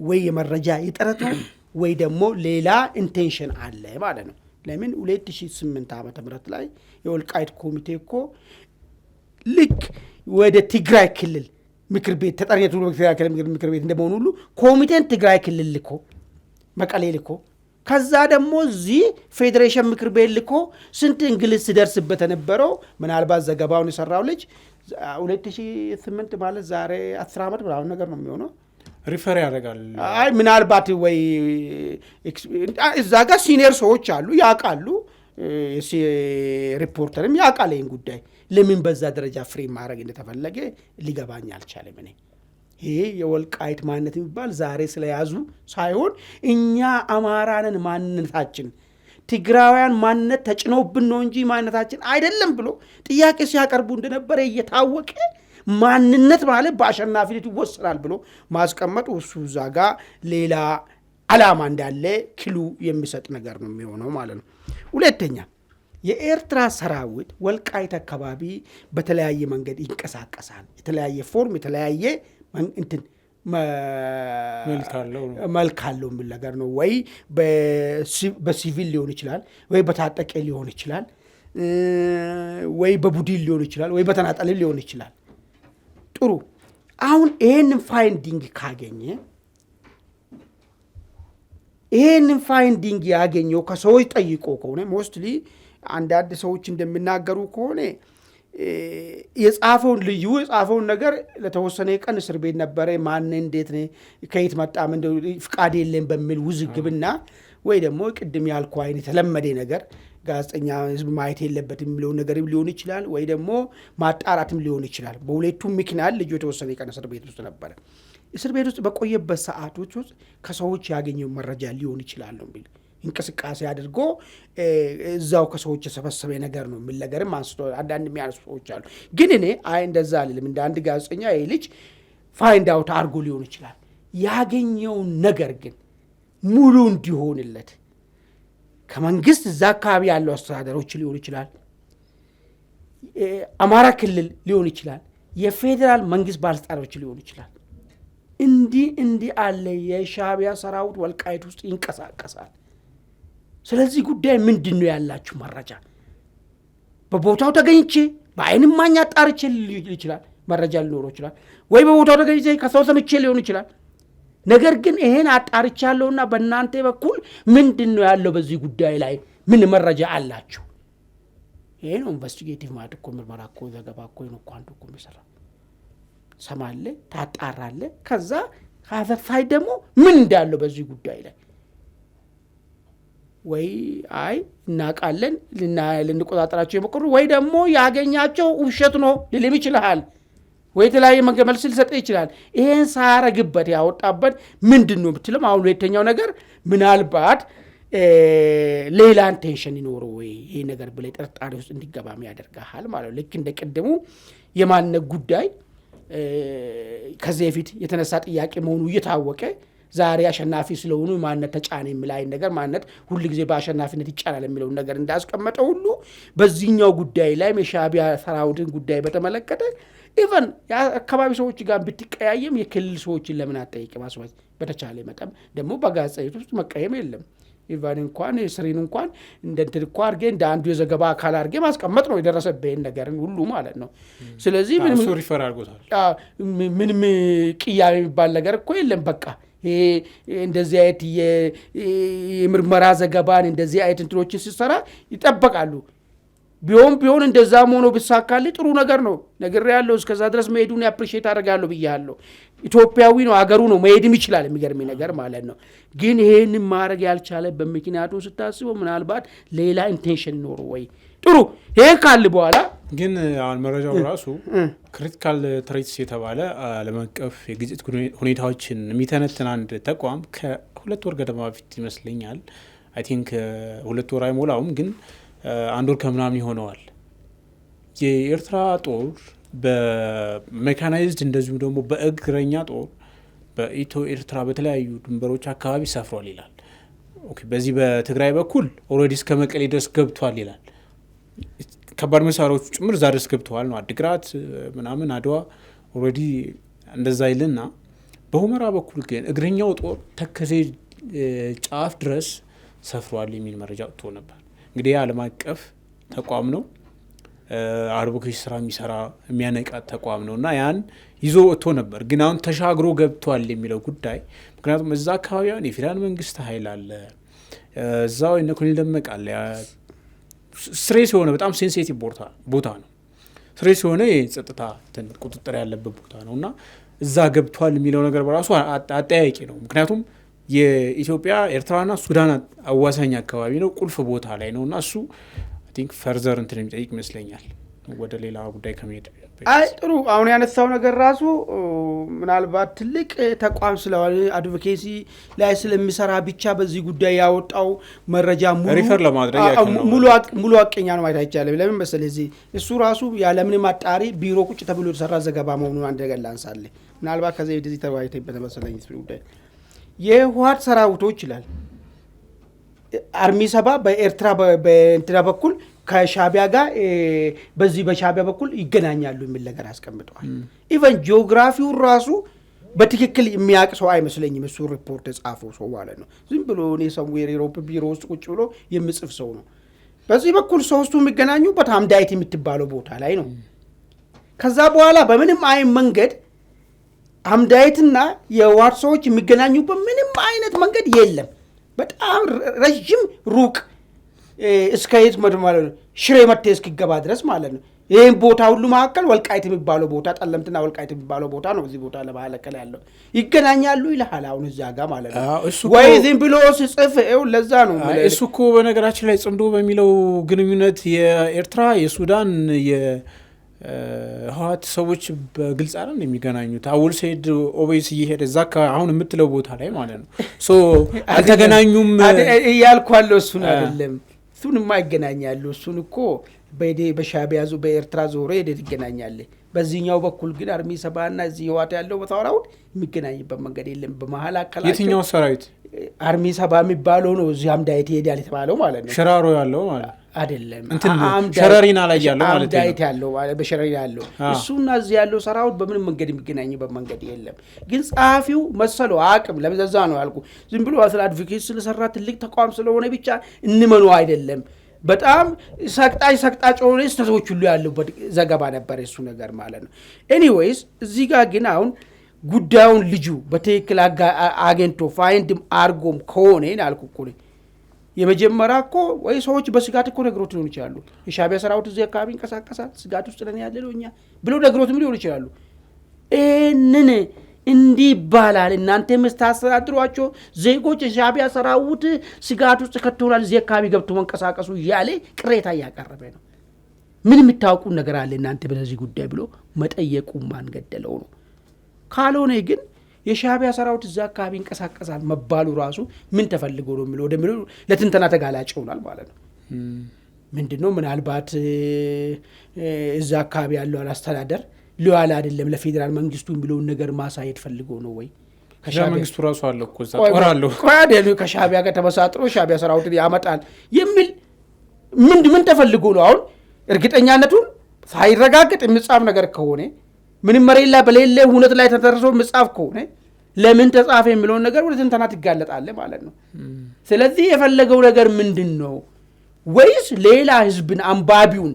ወይ የመረጃ ይጠረጥ ወይ ደግሞ ሌላ ኢንቴንሽን አለ ማለት ነው። ለምን 2008 ዓመተ ምህረት ላይ የወልቃይት ኮሚቴ እኮ ልክ ወደ ትግራይ ክልል ምክር ቤት ተጠሪነቱ በትግራይ ክልል ምክር ቤት እንደመሆኑ ሁሉ ኮሚቴን ትግራይ ክልል ልኮ መቀሌ ልኮ ከዛ ደግሞ እዚህ ፌዴሬሽን ምክር ቤት ልኮ ስንት እንግሊዝ ሲደርስበት የነበረው ምናልባት ዘገባውን የሰራው ልጅ 2008 ማለት ዛሬ 10 ዓመት ምናምን ነገር ነው የሚሆነው ሪፈር ያደርጋል። አይ ምናልባት ወይ እዛ ጋር ሲኒየር ሰዎች አሉ ያውቃሉ። ሪፖርተርም ያውቃል ይህን ጉዳይ። ለምን በዛ ደረጃ ፍሬም ማድረግ እንደተፈለገ ሊገባኝ አልቻለም። እኔ ይሄ የወልቃይት ማንነት የሚባል ዛሬ ስለያዙ ሳይሆን እኛ አማራንን ማንነታችን ትግራውያን ማንነት ተጭኖብን ነው እንጂ ማንነታችን አይደለም ብሎ ጥያቄ ሲያቀርቡ እንደነበረ እየታወቀ ማንነት ማለት በአሸናፊነት ይወሰናል ብሎ ማስቀመጡ እሱ እዛ ጋ ሌላ ዓላማ እንዳለ ክሉ የሚሰጥ ነገር ነው የሚሆነው ማለት ነው። ሁለተኛ የኤርትራ ሰራዊት ወልቃይት አካባቢ በተለያየ መንገድ ይንቀሳቀሳል። የተለያየ ፎርም የተለያየ እንትን መልክ አለው የሚል ነገር ነው። ወይ በሲቪል ሊሆን ይችላል፣ ወይ በታጠቀ ሊሆን ይችላል፣ ወይ በቡድን ሊሆን ይችላል፣ ወይ በተናጠል ሊሆን ይችላል። ጥሩ አሁን ይሄንን ፋይንዲንግ ካገኘ ይሄንን ፋይንዲንግ ያገኘው ከሰዎች ጠይቆ ከሆነ ሞስትሊ አንዳንድ ሰዎች እንደሚናገሩ ከሆነ የጻፈውን ነገር ለተወሰነ ቀን እስር ቤት ነበረ። ማን እንዴት ከየት መጣ ፍቃድ የለም በሚል ውዝግብና ወይ ደግሞ ቅድም ያልኩ አይነት የተለመደ ነገር ጋዜጠኛ ህዝብ ማየት የለበትም የሚለውን ነገር ሊሆን ይችላል፣ ወይ ደግሞ ማጣራትም ሊሆን ይችላል። በሁለቱም ምክንያት ልጁ የተወሰነ ቀን እስር ቤት ውስጥ ነበረ። እስር ቤት ውስጥ በቆየበት ሰዓቶች ውስጥ ከሰዎች ያገኘው መረጃ ሊሆን ይችላል ነው የሚል እንቅስቃሴ አድርጎ እዛው ከሰዎች የሰበሰበ ነገር ነው የሚል ነገርም አንስቶ አንዳንድ የሚያነሱ ሰዎች አሉ። ግን እኔ እንደዛ አልልም። እንደ አንድ ጋዜጠኛ ይህ ልጅ ፋይንድ አውት አድርጎ ሊሆን ይችላል። ያገኘውን ነገር ግን ሙሉ እንዲሆንለት ከመንግስት እዛ አካባቢ ያለው አስተዳደሮች ሊሆን ይችላል፣ አማራ ክልል ሊሆን ይችላል፣ የፌዴራል መንግስት ባለስልጣኖች ሊሆን ይችላል። እንዲህ አለ የሻዕቢያ ሰራዊት ወልቃይት ውስጥ ይንቀሳቀሳል። ስለዚህ ጉዳይ ምንድን ነው ያላችሁ መረጃ? በቦታው ተገኝቼ በአይን እማኝ አጣርቼ ሊሆን ይችላል፣ መረጃ ሊኖረው ይችላል፣ ወይ በቦታው ተገኝቼ ከሰው ሰምቼ ሊሆን ይችላል። ነገር ግን ይሄን አጣርቻለሁና በእናንተ በኩል ምንድን ነው ያለው በዚህ ጉዳይ ላይ ምን መረጃ አላችሁ? ይሄ ነው ኢንቨስቲጌቲቭ ማለት እኮ ምርመራ እኮ ዘገባ እኮ ነው እኮ አንዱ እኮ የሚሰራ ሰማለ ታጣራለ። ከዛ ካፈፋይ ደግሞ ምን እንዳለው በዚህ ጉዳይ ላይ ወይ እናቃለን ልንቆጣጠራቸው የሞከሩ ወይ ደግሞ ያገኛቸው ውሸት ነው ሊልም ይችላል፣ ወይ የተለያየ መልስ ሊሰጥ ይችላል። ይሄን ሳያረግበት ያወጣበት ምንድን ነው ብትልም አሁን ሁለተኛው ነገር ምናልባት ሌላ ኢንቴንሽን ይኖረው ወይ ይሄ ነገር ብለ ጥርጣሬ ውስጥ እንዲገባም ያደርጋል ማለት ነው። ልክ እንደ ቅድሙ የማንነት ጉዳይ ከዚህ በፊት የተነሳ ጥያቄ መሆኑ እየታወቀ ዛሬ አሸናፊ ስለሆኑ ማንነት ተጫነ የሚላይ ነገር ማንነት ሁሉ ጊዜ በአሸናፊነት ይጫናል የሚለው ነገር እንዳስቀመጠ ሁሉ በዚህኛው ጉዳይ ላይ የሻዕቢያ ሰራዊትን ጉዳይ በተመለከተ ኢቨን የአካባቢ ሰዎች ጋር ብትቀያየም የክልል ሰዎችን ለምን አትጠይቅም? ማስዋዝ በተቻለ መጠን ደግሞ በጋዜጣ ውስጥ መቀየም የለም። ኢቨን እንኳን ስሪን እንኳን እንደንትን እኮ አድርጌ እንደ አንዱ የዘገባ አካል አድርጌ ማስቀመጥ ነው የደረሰብህን ነገርን ሁሉ ማለት ነው። ስለዚህ ምንም ቅያሜ የሚባል ነገር እኮ የለም። በቃ ይሄ እንደዚህ አይነት የምርመራ ዘገባን እንደዚህ አይነት እንትኖችን ሲሰራ ይጠበቃሉ። ቢሆን እንደዛም ሆኖ ብሳካል ጥሩ ነገር ነው። ነገር ያለው እስከዛ ድረስ መሄዱን አፕሪሺየት አደርጋለሁ ብያለሁ። ኢትዮጵያዊ ነው፣ አገሩ ነው፣ መሄድም ይችላል። የሚገርም ነገር ማለት ነው። ግን ይሄን ማድረግ ያልቻለበት ምክንያቱ ስታስበው ምናልባት ሌላ ኢንቴንሽን ኖሮ ወይ ጥሩ ይሄ ካል በኋላ ግን አሁን መረጃው ራሱ ክሪቲካል ትሬትስ የተባለ ዓለም አቀፍ የግጭት ሁኔታዎችን የሚተነትን አንድ ተቋም ከ2 ወር ገደማ በፊት ይመስለኛል አይ ቲንክ 2 ወር አይሞላውም ግን 1 ወር ከምናምን ይሆነዋል የኤርትራ ጦር በሜካናይዝድ እንደዚሁ ደግሞ በእግረኛ ጦር በኢትዮ ኤርትራ በተለያዩ ድንበሮች አካባቢ ሰፍሯል ይላል። ኦኬ በዚህ በትግራይ በኩል ኦልሬዲ እስከ መቀሌ ድረስ ገብቷል ይላል። ከባድ መሳሪያዎቹ ጭምር እዛ ድረስ ገብተዋል ነው አድግራት ምናምን አድዋ ኦልሬዲ እንደዛ ይልና በሁመራ በኩል ግን እግረኛው ጦር ተከዜ ጫፍ ድረስ ሰፍሯል የሚል መረጃ ወጥቶ ነበር። እንግዲህ ዓለም አቀፍ ተቋም ነው አድቮኬሲ ስራ የሚሰራ የሚያነቃ ተቋም ነው እና ያን ይዞ ወጥቶ ነበር። ግን አሁን ተሻግሮ ገብቷል የሚለው ጉዳይ ምክንያቱም እዛ አካባቢ አሁን የፌዴራል መንግስት ኃይል አለ እዛው እነ ኮሎኔል ደመቀ አለ ስሬስ የሆነ በጣም ሴንሲቲቭ ቦታ ነው። ስሬስ የሆነ የጸጥታ ቁጥጥር ያለበት ቦታ ነው እና እዛ ገብቷል የሚለው ነገር በራሱ አጠያቂ ነው። ምክንያቱም የኢትዮጵያ ኤርትራና ሱዳን አዋሳኝ አካባቢ ነው፣ ቁልፍ ቦታ ላይ ነው እና እሱ አይ ቲንክ ፈርዘር እንትን የሚጠይቅ ይመስለኛል ወደ ሌላ ጉዳይ ከመሄድ። አይ ጥሩ። አሁን ያነሳው ነገር ራሱ ምናልባት ትልቅ ተቋም ስለሆነ አድቮኬሲ ላይ ስለሚሰራ ብቻ በዚህ ጉዳይ ያወጣው መረጃ ሪፈር ለማድረግ ሙሉ አቀኛ ነው ማለት አይቻልም። ለምን መሰለህ እዚህ እሱ ራሱ ያለምንም አጣሪ ቢሮ ቁጭ ተብሎ የተሰራ ዘገባ መሆኑን አንድ ነገር ላንሳለ። ምናልባት ከዚህ ወደዚህ ተወያይተንበት መሰለኝ ጉዳይ የህወሓት ሰራዊቶች ይላል አርሚ 7 በኤርትራ በእንትና በኩል ከሻቢያ ጋር በዚህ በሻቢያ በኩል ይገናኛሉ የሚል ነገር አስቀምጠዋል። ኢቨን ጂኦግራፊውን ራሱ በትክክል የሚያውቅ ሰው አይመስለኝም እሱ ሪፖርት የጻፈው ሰው ማለት ነው። ዝም ብሎ እኔ ሰምዌር ዩሮፕ ቢሮ ውስጥ ቁጭ ብሎ የሚጽፍ ሰው ነው። በዚህ በኩል ሶስቱ የሚገናኙበት አምዳይት የምትባለው ቦታ ላይ ነው። ከዛ በኋላ በምንም አይነት መንገድ አምዳይትና የህወሓት ሰዎች የሚገናኙበት ምንም አይነት መንገድ የለም። በጣም ረጅም ሩቅ እስከ የት ማለት ነው ሽሬ መቴ እስኪገባ ድረስ ማለት ነው። ይህም ቦታ ሁሉ መካከል ወልቃይት የሚባለው ቦታ ጠለምትና ወልቃይት የሚባለው ቦታ ነው። እዚህ ቦታ ለማለከል ያለው ይገናኛሉ ይልሃል አሁን እዛ ጋር ማለት ነው። ወይ ዝም ብሎ ሲጽፍ ለዛ ነው እሱ እኮ በነገራችን ላይ ጽምዶ በሚለው ግንኙነት የኤርትራ የሱዳን ህወሓት ሰዎች በግልጽ አይደል የሚገናኙት። አውል ሰይድ ኦቤስ እየሄደ እዛ አሁን የምትለው ቦታ ላይ ማለት ነው አልተገናኙም እያልኳለሁ። እሱን አይደለም እሱንማ ይገናኛሉ። እሱን እኮ በሻቢያ በኤርትራ ዞሮ ሄደት ይገናኛል። በዚህኛው በኩል ግን አርሚ 7 እና እዚህ ህወሓት ያለው በታወራውን የሚገናኝበት መንገድ የለም። በመሀል አካላቸው የትኛው ሰራዊት አርሚ 7 የሚባለው ነው እዚህ አምዳይት ይሄዳል የተባለው ማለት ነው። ሽራሮ ያለው ማለት አይደለም ሸረሪና ላይ ያለው ማለት ነው። አምዳይት ያለው በሸረሪና ያለው እሱና እዚህ ያለው ሰራዊት በምንም መንገድ የሚገናኝበት መንገድ የለም። ግን ጸሐፊው መሰለው አቅም ለበዛ ነው ያልኩ። ዝም ብሎ ስለ አድቮኬሲ ስለሰራ ትልቅ ተቋም ስለሆነ ብቻ እንመኑ አይደለም። በጣም ሰቅጣጭ ሆነ ስህተቶች ሁሉ ያሉበት ዘገባ ነበር እሱ ነገር ማለት ነው። ኤኒዌይስ እዚህ ጋር ግን አሁን ጉዳዩን ልጁ በትክክል አገኝቶ ፋይንድም አርጎም ከሆነ ያልኩ እኮ ነው የመጀመሪያ እኮ ወይ ሰዎች በስጋት እኮ ነግሮት ሊሆን ይችላሉ። የሻቢያ ሰራዊት እዚህ አካባቢ እንቀሳቀሳል ስጋት ውስጥ ነን ያለ ነው እኛ ብሎ ነግሮትም ሊሆን ይችላሉ። እንን እንዲህ ይባላል እናንተ የምታስተዳድሯቸው ዜጎች የሻቢያ ሰራዊት ስጋት ውስጥ ከተውላል እዚህ አካባቢ ገብቶ መንቀሳቀሱ እያለ ቅሬታ እያቀረበ ነው። ምን የምታውቁ ነገር አለ እናንተ በዚህ ጉዳይ ብሎ መጠየቁ ማን ገደለው ነው። ካልሆነ ግን የሻቢያ ሰራዊት እዛ አካባቢ እንቀሳቀሳል መባሉ ራሱ ምን ተፈልጎ ነው የሚለው ወደሚለው ለትንተና ተጋላጭ ይሆናል ማለት ነው። ምንድነው ምናልባት እዛ አካባቢ ያለው አስተዳደር ሊዋላ አይደለም ለፌዴራል መንግስቱ የሚለውን ነገር ማሳየት ፈልጎ ነው ወይ ከሻቢያ መንግስቱ ራሱ አለ እኮ እዛ ጦር አለው ቆያደሉ ከሻቢያ ጋር ተመሳጥሮ ሻቢያ ሰራዊትን ያመጣል የሚል ምን ተፈልጎ ነው? አሁን እርግጠኛነቱን ሳይረጋገጥ የሚጻፍ ነገር ከሆነ ምንም መሬላ በሌለ ሁነት ላይ ተደርሶ መጻፍ ከሆነ ለምን ተጻፈ የሚለውን ነገር ወደ ትንተናት ይጋለጣል ማለት ነው። ስለዚህ የፈለገው ነገር ምንድነው? ወይስ ሌላ ህዝብን አንባቢውን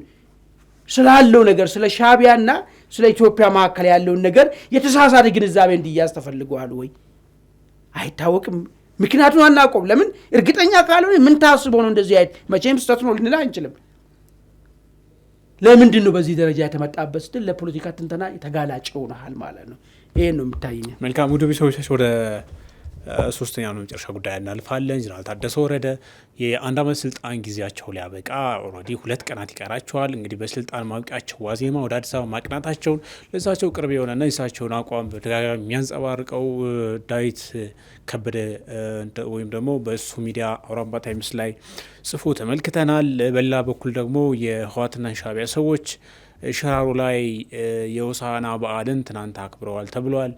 ስላለው ነገር ስለ ሻቢያና ስለ ኢትዮጵያ መካከል ያለውን ነገር የተሳሳተ ግንዛቤ እንዲያዝ ተፈልጓል ወይ? አይታወቅም። ምክንያቱም አናውቀውም። ለምን እርግጠኛ ካልሆነ ምን ታስበው ነው እንደዚህ አይነት መቼም ስህተት ነው ልንል አንችልም። ለምንድን ነው በዚህ ደረጃ የተመጣበት ስትል ለፖለቲካ ትንተና የተጋላጭ ሆነሃል ማለት ነው። ይሄን ነው የምታየኝ። መልካም ውድ ቤተሰቦቻችን ወደ ሶስተኛው ነው መጨረሻ ጉዳይ እናልፋለን። ጀነራል ታደሰ ወረደ የአንድ ዓመት ስልጣን ጊዜያቸው ሊያበቃ ኦልሬዲ 2 ቀናት ይቀራቸዋል። እንግዲህ በስልጣን ማብቂያቸው ዋዜማ ወደ አዲስ አበባ ማቅናታቸውን ለእሳቸው ቅርብ የሆነና የእሳቸውን አቋም በተደጋጋሚ የሚያንጸባርቀው ዳዊት ከበደ ወይም ደግሞ በእሱ ሚዲያ አውራምባ ታይምስ ላይ ጽፎ ተመልክተናል። በሌላ በኩል ደግሞ የህወሓትና ሻቢያ ሰዎች ሽራሮ ላይ የሆሳዕና በዓልን ትናንት አክብረዋል ተብሏል።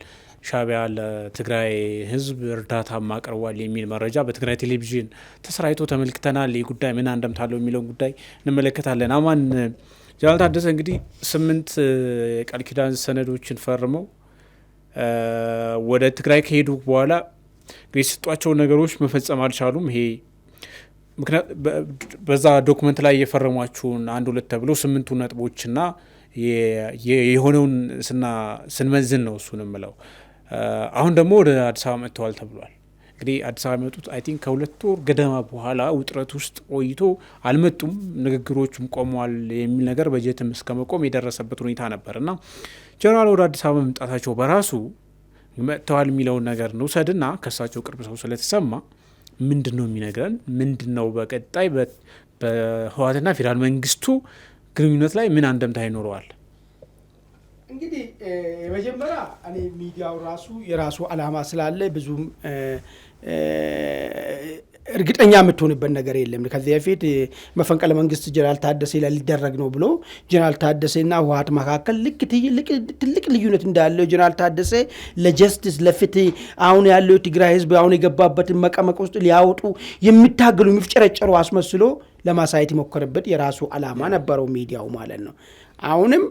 ሻቢያ ለትግራይ ህዝብ እርዳታ ማቅረቧል የሚል መረጃ በትግራይ ቴሌቪዥን ተሰራይቶ ተመልክተናል። ይህ ጉዳይ ምን አንደምታለው የሚለውን ጉዳይ እንመለከታለን። አማን ጀነራል ታደሰ እንግዲህ 8 የቃል ኪዳን ሰነዶችን ፈርመው ወደ ትግራይ ከሄዱ በኋላ የሰጧቸውን ነገሮች መፈጸም አልቻሉም። ይሄ ምክንያት በዛ ዶክመንት ላይ የፈረሟቸውን 1-2 ተብሎ 8 ነጥቦችና የሆነውን ስንመዝን ነው እሱን ምለው። አሁን ደግሞ ወደ አዲስ አበባ መጥተዋል ተብሏል። እንግዲህ አዲስ አበባ የመጡት አይ ቲንክ ከ2 ወር ገደማ በኋላ ውጥረት ውስጥ ቆይቶ አልመጡም፣ ንግግሮቹም ቆመዋል የሚል ነገር በጀትም እስከ መቆም የደረሰበት ሁኔታ ነበር እና ጀነራል ወደ አዲስ አበባ መምጣታቸው በራሱ መጥተዋል የሚለውን ነገር እንውሰድና ከእሳቸው ቅርብ ሰው ስለተሰማ ምንድን ነው የሚነግረን? ምንድን ነው በቀጣይ በህወሓትና ፌዴራል መንግስቱ ግንኙነት ላይ ምን አንደምታ ይኖረዋል? እንግዲህ የመጀመሪያ እኔ ሚዲያው ራሱ የራሱ አላማ ስላለ ብዙም እርግጠኛ የምትሆንበት ነገር የለም። ከዚህ በፊት መፈንቅለ መንግስት ጀነራል ታደሰ ላይ ሊደረግ ነው ብሎ ጀነራል ታደሰና ህወሓት መካከል ትልቅ ልዩነት እንዳለው ጀነራል ታደሰ ለጀስቲስ ለፍትህ አሁን ያለው የትግራይ ህዝብ አሁን የገባበትን መቀመቅ ውስጥ ሊያወጡ የሚታገሉ የሚፍጨረጨሩ አስመስሎ ለማሳየት የሞከረበት የራሱ አላማ ነበረው ሚዲያው ማለት ነው። አሁንም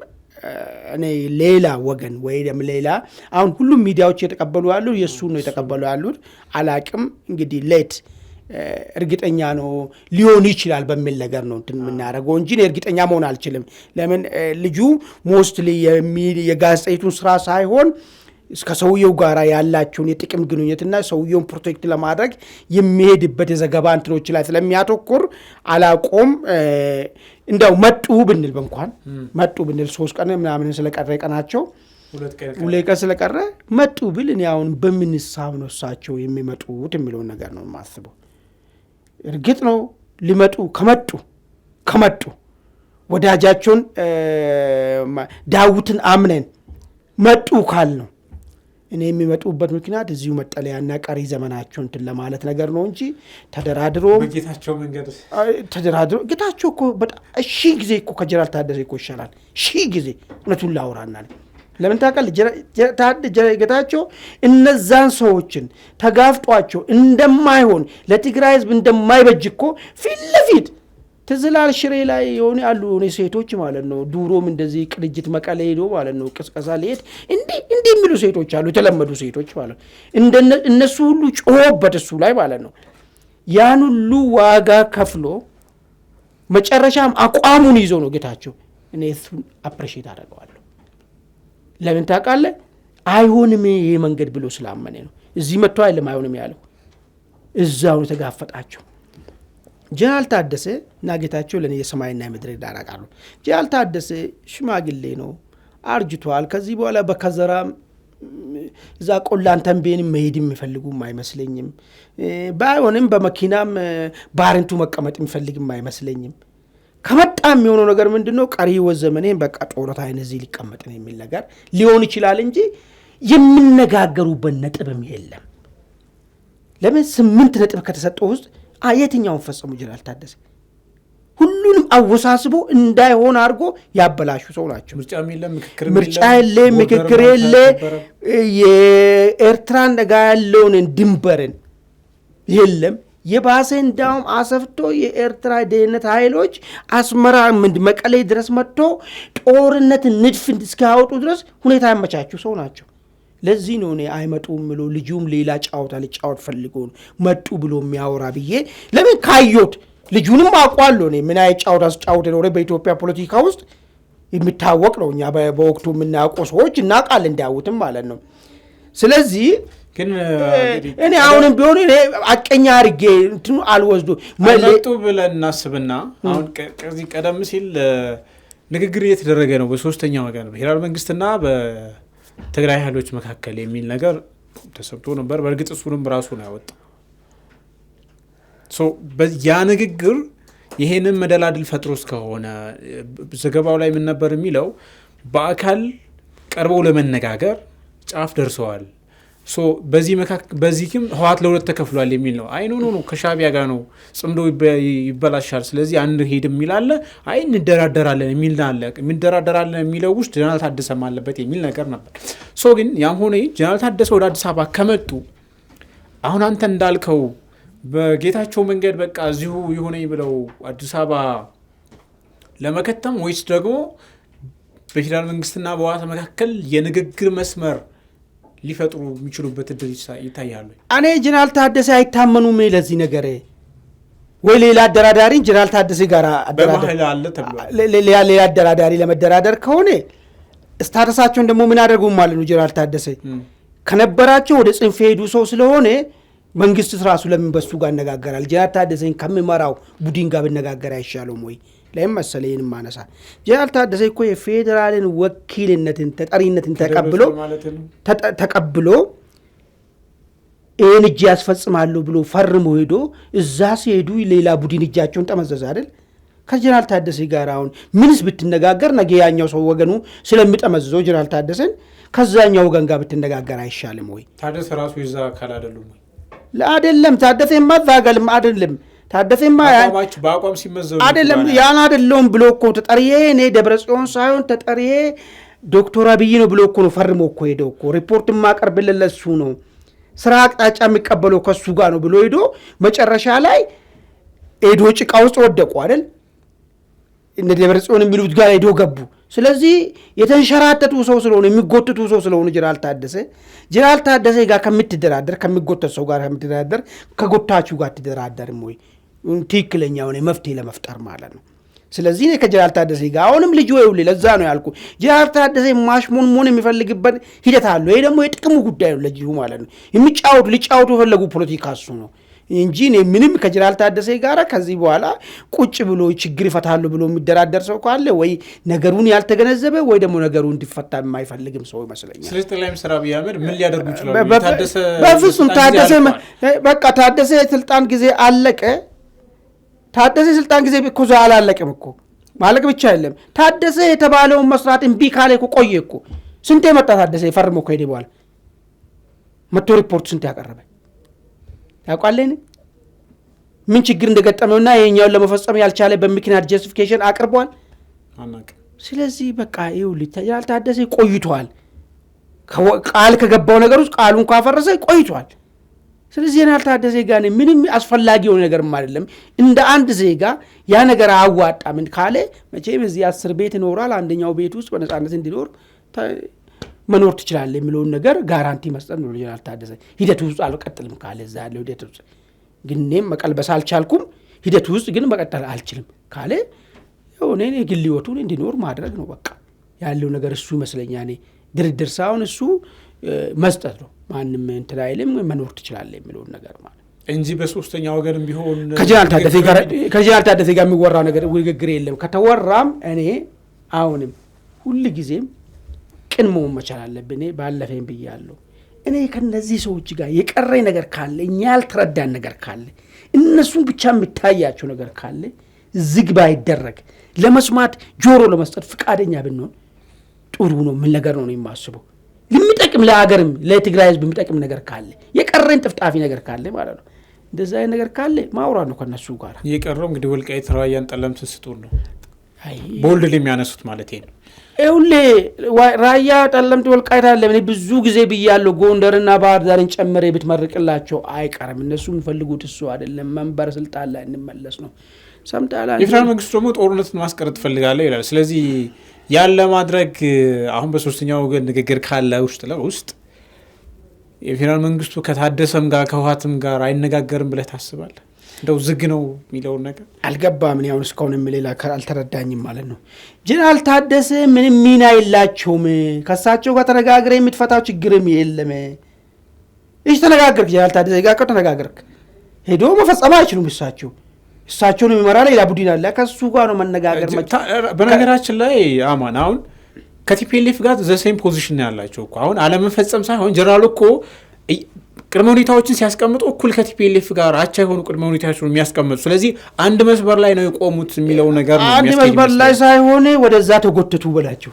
እኔ ሌላ ወገን ወይ ደግሞ ሌላ አሁን ሁሉም ሚዲያዎች የተቀበሉ ያሉ የሱን ነው የተቀበሉ ያሉት አላቅም እንግዲህ ሌት እርግጠኛ ነው ሊሆን ይችላል በሚል ነገር ነው እንትን የምናደርገው እንጂ እርግጠኛ መሆን አልችልም። ለምን ልጁ ሞስትሊ የጋዜጣይቱን ስራ ሳይሆን እስከ ሰውየው ጋር ያላቸውን የጥቅም ግንኙነትና ሰውየውን ፕሮቴክት ለማድረግ የሚሄድበት የዘገባ እንትኖች ላይ ስለሚያተኩር አላቆም እንደው መጡ ብንል በእንኳን መጡ ብንል 3 ቀን ምናምን ስለቀረ ቀናቸው 2 ቀን ስለቀረ መጡ ብል እኔ አሁን በምን ሂሳብ ነው እሳቸው የሚመጡት የሚለውን ነገር ነው የማስበው። እርግጥ ነው ሊመጡ ከመጡ ወዳጃቸውን ዳዊትን አምነን መጡ ካል ነው እኔ የሚመጡበት ምክንያት እዚሁ መጠለያና ቀሪ ዘመናቸው እንትን ለማለት ነገር ነው እንጂ ተደራድሮ በጌታቸው መንገድ ተደራድሮ ጌታቸው እኮ በጣም ሺህ ጊዜ እኮ ከጀነራል ታደሰ እኮ ይሻላል። ሺህ ጊዜ እውነቱን ላውራና ለምን ታውቃለህ? ጌታቸው እነዛን ሰዎችን ተጋፍጧቸው እንደማይሆን ለትግራይ ህዝብ እንደማይበጅ እኮ ፊት ለፊት ትዝላል ሽሬ ላይ የሆነ ያሉ ሴቶች ማለት ነው። ዱሮም እንደዚህ ቅንጅት መቀሌ ሄዶ ማለት ነው ቅስቀሳ ሊሄድ እንዲህ የሚሉ ሴቶች አሉ፣ የተለመዱ ሴቶች ማለት ነው። እነሱ ሁሉ ጮሆበት እሱ ላይ ማለት ነው ያን ሁሉ ዋጋ ከፍሎ መጨረሻም አቋሙን ይዞ ነው ጌታቸው። እኔ እሱን አፕሪሺየት አደርገዋለሁ። ለምን ታውቃለህ? አይሆንም ይሄ መንገድ ብሎ ስላመነ ነው። እዚህ መጥቶ አይደለም አይሆንም ያለው፣ እዛው የተጋፈጣቸው። ጀነራል ታደሰ እና ጌታቸው ለኔ የሰማይና የምድር ዳራቃሉ። ጀነራል ታደሰ ሽማግሌ ነው፣ አርጅቷል። ከዚህ በኋላ በከዘራ እዛ ቆላን ተንቤን መሄድ የሚፈልጉም አይመስለኝም። ባይሆንም በመኪናም ባርንቱ መቀመጥ የሚፈልግም አይመስለኝም። ከመጣ የሚሆነው ነገር ምንድነው? ቀሪ ወዘመኔን በቃ ጦርታ አይነ እዚህ ሊቀመጥ ነው የሚል ነገር ሊሆን ይችላል እንጂ የሚነጋገሩበት ነጥብም የለም። ለምን 8 ነጥብ ከተሰጠው ውስጥ የትኛውን ፈጸሙ? ጀነራል ታደሰ ሁሉንም አወሳስቦ እንዳይሆን አድርጎ ያበላሹ ሰው ናቸው። ምርጫ የለ፣ ምክክር የለ፣ የኤርትራን ደጋ ያለውን ድንበርን የለም። የባሰ እንዳውም አሰፍቶ የኤርትራ ደህንነት ኃይሎች አስመራ መቀሌ ድረስ መጥቶ ጦርነት ንድፍ እስኪያወጡ ድረስ ሁኔታ ያመቻቹ ሰው ናቸው። ለዚህ ነው እኔ አይመጡም ብሎ ልጁም ሌላ ጫወታ ሊጫወት ፈልጎ መጡ ብሎ የሚያወራ ብዬ ለምን ካዮት ልጁንም አውቀዋለሁ። እኔ ምን አይ ጫወታ አስጫወተ ነው በኢትዮጵያ ፖለቲካ ውስጥ የሚታወቅ ነው። እኛ በወቅቱ የምናውቀው ሰዎች እናውቃለን እንዳውትም ማለት ነው። ስለዚህ ግን እኔ አሁንም ቢሆን እኔ አቀኛ አርጌ እንትኑ አልወስዶ መለጡ ብለን እናስብና አሁን ከዚህ ቀደም ሲል ንግግር እየተደረገ ነው በሶስተኛ ወገን በፌዴራል መንግስትና በትግራይ ኃይሎች መካከል የሚል ነገር ተሰምቶ ነበር። በእርግጥ እሱንም ራሱ ነው ያወጣው። ያ ንግግር ይሄንን መደላድል ፈጥሮ እስከሆነ ዘገባው ላይ ምን ነበር የሚለው? በአካል ቀርበው ለመነጋገር ጫፍ ደርሰዋል። በዚህም ህወሓት ለሁለት ተከፍሏል የሚል ነው። አይ ኖ ከሻዕቢያ ጋር ነው ጽምዶ ይበላሻል፣ ስለዚህ አንድ ሄድ የሚል አለ። አይ እንደራደራለን የሚል አለ። እንደራደራለን የሚለው ውስጥ ጀነራል ታደሰም አለበት የሚል ነገር ነበር። ግን ያም ሆነ ጀነራል ታደሰ ወደ አዲስ አበባ ከመጡ አሁን አንተ እንዳልከው በጌታቸው መንገድ በቃ እዚሁ ይሆነኝ ብለው አዲስ አበባ ለመከተም ወይስ ደግሞ በፌዴራል መንግስትና በህወሓት መካከል የንግግር መስመር ሊፈጥሩ የሚችሉበት እድል ይታያሉ? እኔ ጀነራል ታደሰ አይታመኑም ለዚህ ነገር ወይ ሌላ አደራዳሪ ጀነራል ታደሰ ጋር ሌላ አደራዳሪ ለመደራደር ከሆነ ስታተሳቸውን ደግሞ ምን አደረጉ ማለት ነው? ጀነራል ታደሰ ከነበራቸው ወደ ጽንፍ ሄዱ ሰው ስለሆነ መንግስት ራሱ ለምን በሱ ጋር አነጋገራል? ጀነራል ታደሰን ከሚመራው ቡድን ጋር ብነጋገር አይሻለውም ወይ? ለምን መሰለኝ ማነሳ ጀነራል ታደሰ እኮ የፌዴራልን ወኪልነትን ተጠሪነትን ተቀብሎ ይህን እጅ ያስፈጽማሉ ብሎ ፈርሞ ሄዶ እዛ ሲሄዱ ሌላ ቡድን እጃቸውን ጠመዘዘ አይደል? ከጀነራል ታደሰ ጋር አሁን ምንስ ብትነጋገር ነገ ያኛው ሰው ወገኑ ስለሚጠመዝዘው ጀነራል ታደሰን ከዛኛው ወገን ጋር ብትነጋገር አይሻልም ወይ? ታደሰ ራሱ ይዛ አካል አይደለም ወይ? አይደለም ታደሰማ ዛገልም አይደለም ታደሰማ በአቋም ሲመዘኑ አይደለም ያን አይደለም ብሎ እኮ ተጠሪዬ እኔ ደብረጽዮን ሳይሆን ተጠሪዬ ዶክተር አብይ ነው ብሎ እኮ ነው ፈርሞ እኮ ሄደው እኮ ሪፖርት ማቀርብለት ለሱ ነው ስራ አቅጣጫ የሚቀበለው ከሱ ጋር ነው ብሎ ሄዶ መጨረሻ ላይ ሄዶ ጭቃ ውስጥ ወደቁ አይደል? እነ ደብረጽዮን የሚሉት ጋር ሄዶ ገቡ። ስለዚህ የተንሸራተቱ ሰው ስለሆነ የሚጎትቱ ሰው ስለሆነ ጀነራል ታደሰ ጋር ከምትደራደር ከሚጎተት ሰው ጋር ከምትደራደር ከጎታችሁ ጋር ትደራደርም ወይ? ትክክለኛ የሆነ መፍትሄ ለመፍጠር ማለት ነው። ስለዚህ እኔ ከጀነራል ታደሰ ጋር አሁንም ልጅ ወይውል ለዛ ነው ያልኩ ጀነራል ታደሰ ማሽሞን የሚፈልግበት ሂደት አለ። ይሄ ደግሞ የጥቅሙ ጉዳይ ነው ለጂሁ ማለት ነው። ሊጫወቱ የፈለጉ ፖለቲካ እሱ ነው እንጂ እኔ ምንም ከጀነራል ታደሰ ጋር ከዚህ በኋላ ቁጭ ብሎ ችግር ይፈታሉ ብሎ የሚደራደር ሰው ካለ ወይ ነገሩን ያልተገነዘበ ወይ ደግሞ ነገሩ እንዲፈታ የማይፈልግም ሰው ይመስለኛል። ስለዚህ ጠቅላይ ሚኒስትር አብይ አህመድ ምን ሊያደርጉ ይችላሉ? በፍጹም ታደሰ ስልጣን ጊዜ አለቀ። ታደሰ ስልጣን ጊዜ እኮ አላለቀም እኮ ማለቅ ብቻ አይደለም። ታደሰ የተባለውን መስራት እምቢ ካለ እኮ ቆየ እኮ ስንቴ መጣ ታደሰ ፈርሞ እኮ ሄደ በኋላ መቶ ሪፖርት ስንቴ ያቀረበ ያውቃለን ምን ችግር እንደገጠመውና የኛውን ለመፈጸም ያልቻለ በምክንያት ጀስቲፊኬሽን አቅርቧል አናውቅ። ስለዚህ በቃ ይኸውልህ ጀነራል ታደሰ ቆይቷል። ቃል ከገባው ነገር ውስጥ ቃሉን ካፈረሰ ቆይቷል። ስለዚህ ጀነራል ታደሰ ጋር ምንም አስፈላጊ የሆነ ነገርም አይደለም። እንደ አንድ ዜጋ ያ ነገር አዋጣም ካለ መቼም እዚህ 10 ቤት ይኖራል። አንደኛው ቤት ውስጥ በነፃነት እንዲኖር መኖር ትችላለህ የሚለውን ነገር ጋራንቲ መስጠት ነው ጀነራል ታደሰ። ሂደቱ ውስጥ አልቀጥልም ካለ እዛ ያለው ሂደት ውስጥ ግን እኔም መቀልበስ አልቻልኩም ሂደቱ ውስጥ ግን መቀጠል አልችልም ካለ የሆነ የግል ህይወቱን እንዲኖር ማድረግ ነው በቃ ያለው ነገር እሱ ይመስለኛል። እኔ ድርድር ሳይሆን እሱ መስጠት ነው። ማንም እንትን አይልም መኖር ትችላለህ የሚለውን ነገር ማለት እንጂ በሶስተኛ ወገንም ቢሆን ከጀነራል ታደሰ ጋር የሚወራ ነገር ውግግር የለም። ከተወራም እኔ አሁንም ሁሉ ጊዜም ቅን መሆን መቻል አለብን። ባለፈኝ ብያለሁ። እኔ ከነዚህ ሰዎች ጋር የቀረኝ ነገር ካለ እኛ ያልተረዳን ነገር ካለ እነሱን ብቻ የሚታያቸው ነገር ካለ ዝግ ባይደረግ ለመስማት ጆሮ ለመስጠት ፍቃደኛ ብንሆን ጥሩ ነው። ምን ነገር ነው የማስበው ለሚጠቅም ለሀገርም ለትግራይ ህዝብ የሚጠቅም ነገር ካለ የቀረኝ ጥፍጣፊ ነገር ካለ ማለት ነው እንደዛ አይነት ነገር ካለ ማውራት ነው ከነሱ ጋር። የቀረው እንግዲህ ወልቃይት ራያን ጠለምት ስጡን ነው ቦልድ የሚያነሱት ማለት ነው። ሁሌ ራያ ጠለምት ወልቃይት አለ ብዙ ጊዜ ብያለሁ። ጎንደርና ባህር ዳርን ጨምሬ ብትመርቅላቸው አይቀርም። እነሱ የሚፈልጉት እሱ አይደለም መንበር ስልጣን ላይ እንመለስ ነው። ሰምታላ የፌደራል መንግስቱ ደግሞ ጦርነትን ማስቀረት ትፈልጋለህ ይላል። ስለዚህ ያለ ማድረግ አሁን በሶስተኛው ወገን ንግግር ካለ ውስጥ ለውስጥ የፌደራል መንግስቱ ከታደሰም ጋር ከህወሓትም ጋር አይነጋገርም ብለህ ታስባለህ? እንደው ዝግ ነው የሚለውን ነገር አልገባም። እኔ አሁን እስካሁን ሌላ አልተረዳኝም ማለት ነው። ጀነራል ታደሰ ምንም ሚና የላቸውም። ከሳቸው ጋር ተነጋግረ የምትፈታው ችግርም የለም። እሺ ተነጋገርክ፣ ጀነራል ታደሰ ጋር ተነጋገርክ፣ ሄዶ መፈጸም አይችሉም። እሳቸውን የሚመራ ሌላ ቡድን አለ፣ ከሱ ጋር ነው መነጋገር። በነገራችን ላይ አማን አሁን ከቲፒኤልኤፍ ጋር ዘሴም ፖዚሽን ያላቸው እኮ አሁን አለመፈጸም ሳይሆን ጀነራሉ እኮ ቅድመ ሁኔታዎችን ሲያስቀምጡ እኩል ከቲፒኤልኤፍ ጋር አቻ የሆኑ ቅድመ ሁኔታዎችን የሚያስቀምጡ ስለዚህ አንድ መስመር ላይ ነው የቆሙት የሚለው ነገር ነው። አንድ መስመር ላይ ሳይሆን ወደዛ ተጎትቱ በላቸው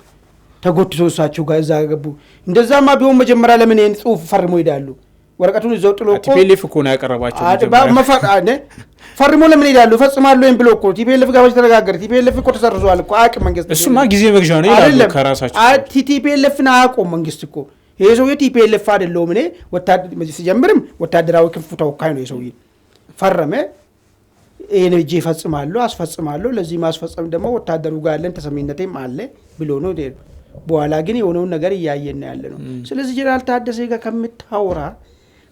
ተጎትቶ እሳቸው ጋር እዛ ገቡ። እንደዛማ ቢሆን መጀመሪያ ለምን ይሄን ጽሁፍ ፈርሞ ይሄዳሉ? ወረቀቱን ይዘው ጥሎ እኮ ቲፒኤልኤፍ እኮ ነው ያቀረባቸው። ፈርሞ ለምን ይሄዳሉ? ፈጽማሉ ወይም ብሎ እኮ ቲፒኤልኤፍ ጋር ተነጋገረ። ቲፒኤልኤፍ እኮ ተሰርዟል እኮ አያውቅም መንግስት። እሱማ ጊዜ መግዣ ነው ይላሉ ከራሳቸው። ቲፒኤልኤፍን አያውቁም መንግስት እኮ ይሄ ሰውዬ ቲፒኤልኤፍ አይደለም። እኔ ሲጀምርም ወታደራዊ ክንፉ ተወካይ ነው። የሰውዬ ፈረመ። ይሄን እጄ እፈጽማለሁ አስፈጽማለሁ፣ ለዚህ ማስፈጸም ደግሞ ወታደሩ ጋር ያለን ተሰሚነቴም አለ ብሎ ነው። በኋላ ግን የሆነውን ነገር እያየን ያለ ነው። ስለዚህ ጀነራል ታደሰ ጋር ከምታወራ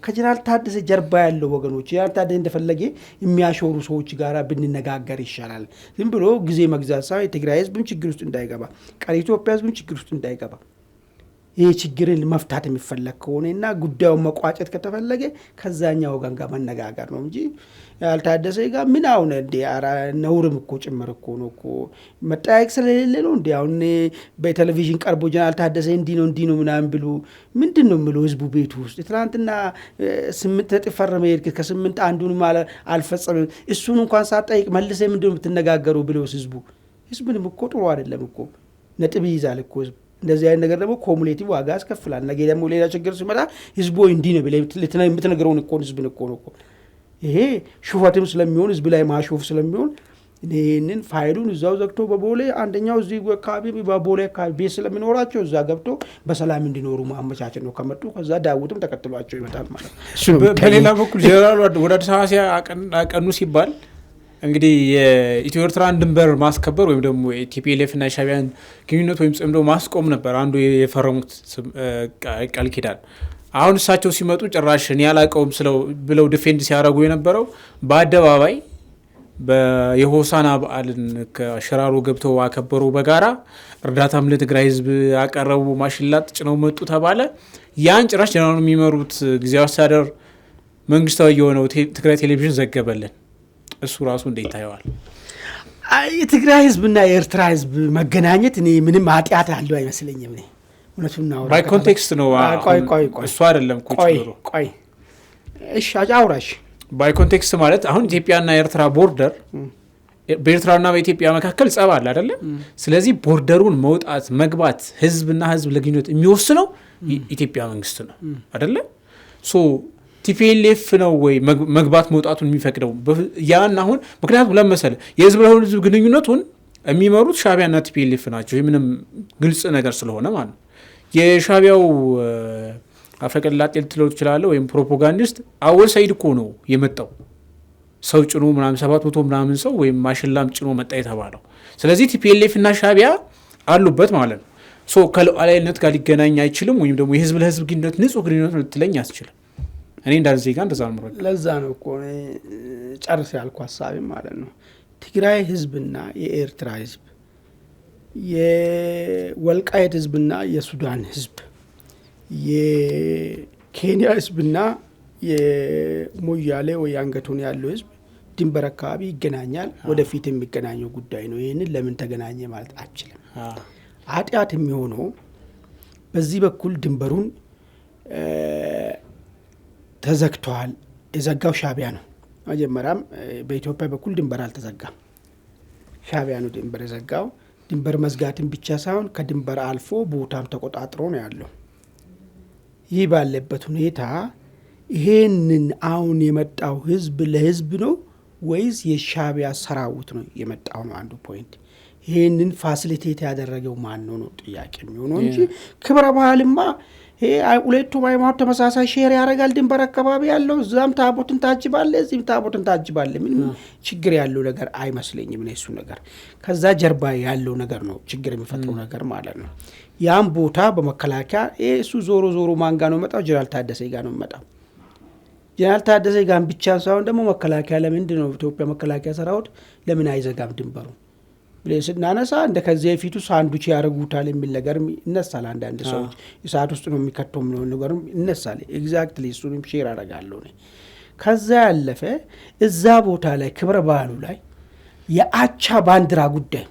ከጀነራል ታደሰ ጀርባ ያለው ወገኖች ጀነራል ታደሰ እንደፈለገ የሚያሾሩ ሰዎች ጋር ብንነጋገር ይሻላል። ዝም ብሎ ጊዜ መግዛት ሳይሆን የትግራይ ህዝብም ችግር ውስጥ እንዳይገባ፣ ቀሪ ኢትዮጵያ ህዝብም ችግር ውስጥ እንዳይገባ ይህ ችግርን መፍታት የሚፈለግ ከሆነና ጉዳዩን መቋጨት ከተፈለገ ከዛኛው ወገን ጋር መነጋገር ነው እንጂ ያልታደሰ ጋር ምን አሁን እንደ ነውርም እኮ ጭምር እኮ ነው እኮ መጠያየቅ ስለሌለ ነው እንዲ አሁን በቴሌቪዥን ቀርቦ ጀነራል ታደሰ እንዲህ ነው ምናምን ብሎ ምንድን ነው የምለው ህዝቡ ቤቱ ውስጥ ትናንትና 8 ነጥብ ፈረመ ሄድክ ከ8 አንዱን አልፈጸመም እሱን እንኳን ሳጠይቅ መልሰ ምንድን ነው የምትነጋገሩ ብለው ህዝብንም እኮ ጥሩ አይደለም እኮ ነጥብ ይይዛል እኮ ህዝብ እንደዚህ አይነት ነገር ደግሞ ኮሙሌቲቭ ዋጋ ያስከፍላል ነገ ደግሞ ሌላ ችግር ሲመጣ ህዝቡ እንዲህ ነው ብለህ የምትነግረውን እኮ ህዝብን እኮ ነው እኮ ይሄ ሹፈትም ስለሚሆን ህዝብ ላይ ማሾፍ ስለሚሆን ይህንን ፋይሉን እዛው ዘግቶ በቦሌ አንደኛው እዚህ አካባቢ በቦሌ አካባቢ ቤት ስለሚኖራቸው እዛ ገብቶ በሰላም እንዲኖሩ ማመቻቸት ነው ከመጡ ከዛ ዳዊትም ተከትሏቸው ይመጣል ማለት ነው። በሌላ በኩል ጀነራል ወደ አዲስ አበባ አቀኑ ሲባል እንግዲህ የኢትዮ ኤርትራን ድንበር ማስከበር ወይም ደግሞ ቲፒኤልኤፍ እና ሻዕቢያን ግንኙነት ወይም ጽምዶ ማስቆም ነበር አንዱ የፈረሙት ቃል ኪዳን። አሁን እሳቸው ሲመጡ ጭራሽ እኔ ያላቀውም ብለው ዲፌንድ ሲያደርጉ የነበረው በአደባባይ የሆሳና በዓልን ከሽራሮ ገብተው አከበሩ በጋራ እርዳታም ለትግራይ ህዝብ አቀረቡ ማሽላት ጭነው መጡ ተባለ። ያን ጭራሽ ጀነራሉ የሚመሩት ጊዜያዊ አስተዳደር መንግስታዊ የሆነው ትግራይ ቴሌቪዥን ዘገበልን። እሱ ራሱ እንዴት ታየዋል? የትግራይ ህዝብና የኤርትራ ህዝብ መገናኘት እኔ ምንም ኃጢአት አለው አይመስለኝም። እኔ እውነቱን ነው ባይ ኮንቴክስት ነው ቆይ እሱ አይደለም ቆይ እሺ አጫውራሽ ባይ ኮንቴክስት ማለት አሁን ኢትዮጵያና የኤርትራ ቦርደር በኤርትራና በኢትዮጵያ መካከል ጸብ አለ አይደለ? ስለዚህ ቦርደሩን መውጣት መግባት ህዝብና ህዝብ ለግንኙነት የሚወስነው ኢትዮጵያ መንግስት ነው አይደለ? ሶ ቲፒኤልኤፍ ነው ወይ መግባት መውጣቱን የሚፈቅደው? ያን አሁን ምክንያቱም ለምሳሌ የህዝብ ለህዝብ ግንኙነቱን የሚመሩት ሻዕቢያና ቲፒኤልኤፍ ናቸው። ይህ ምንም ግልጽ ነገር ስለሆነ ማለት ነው። የሻዕቢያው አፈቀላጤ ልትለው ትችላለህ ወይም ፕሮፓጋንዲስት አወል ሰይድ እኮ ነው የመጣው ሰው ጭኖ ምናምን 700 ምናምን ሰው ወይም ማሽላም ጭኖ መጣ የተባለው። ስለዚህ ቲፒኤልኤፍ እና ሻዕቢያ አሉበት ማለት ነው። ሶ ከሉዓላዊነት ጋር ሊገናኝ አይችልም ወይም ደግሞ የህዝብ ለህዝብ ግንኙነት ንጹህ ግንኙነት ልትለኝ አስችልም። እኔ እንዳልዚህ ጋር እንደዛ ነው። ለዛ ነው እኮ ጨርስ ያልኩ ሐሳብ ማለት ነው። ትግራይ ህዝብና የኤርትራ ህዝብ የወልቃይት ህዝብና የሱዳን ህዝብ የኬንያ ህዝብና የሞያሌ ወይ አንገቱን ያለው ህዝብ ድንበር አካባቢ ይገናኛል። ወደፊት የሚገናኘው ጉዳይ ነው። ይህንን ለምን ተገናኘ ማለት አችልም። ኃጢአት የሚሆነው በዚህ በኩል ድንበሩን ተዘግቷል። የዘጋው ሻዕቢያ ነው። መጀመሪያም በኢትዮጵያ በኩል ድንበር አልተዘጋም። ሻዕቢያ ነው ድንበር የዘጋው። ድንበር መዝጋትን ብቻ ሳይሆን ከድንበር አልፎ ቦታም ተቆጣጥሮ ነው ያለው። ይህ ባለበት ሁኔታ ይሄንን አሁን የመጣው ህዝብ ለህዝብ ነው ወይስ የሻዕቢያ ሰራዊት ነው የመጣው ነው አንዱ ፖይንት። ይሄንን ፋሲሊቴት ያደረገው ማን ነው ጥያቄ የሚሆነው እንጂ ክብረ ባህልማ ሁለቱም ሃይማኖት ተመሳሳይ ሼር ያደርጋል። ድንበር አካባቢ ያለው እዛም ታቦትን ታጅባለ እዚህም ታቦትን ታጅባለ። ምንም ችግር ያለው ነገር አይመስለኝም። እሱ ነገር ከዛ ጀርባ ያለው ነገር ነው ችግር የሚፈጥረው ነገር ማለት ነው። ያም ቦታ በመከላከያ እሱ ዞሮ ማን ጋር ነው መጣው? ጀነራል ታደሰ ጋር ነው መጣው። ጀነራል ታደሰ ጋር ብቻ ሳይሆን ደግሞ መከላከያ ለምንድን ነው ኢትዮጵያ መከላከያ ሰራዊት ለምን አይዘጋም ድንበሩ ብለን ስናነሳ እንደ ከዚህ በፊቱ ሳንዱች ያደርጉታል የሚል ነገር ይነሳል። አንዳንድ ሰዎች እሳት ውስጥ ነው የሚከተው ነው ነገርም ይነሳል። ኤግዛክትሊ እሱንም ሼር አደርጋለሁ ነው። ከዛ ያለፈ እዛ ቦታ ላይ ክብረ በዓሉ ላይ የአቻ ባንዲራ ጉዳይ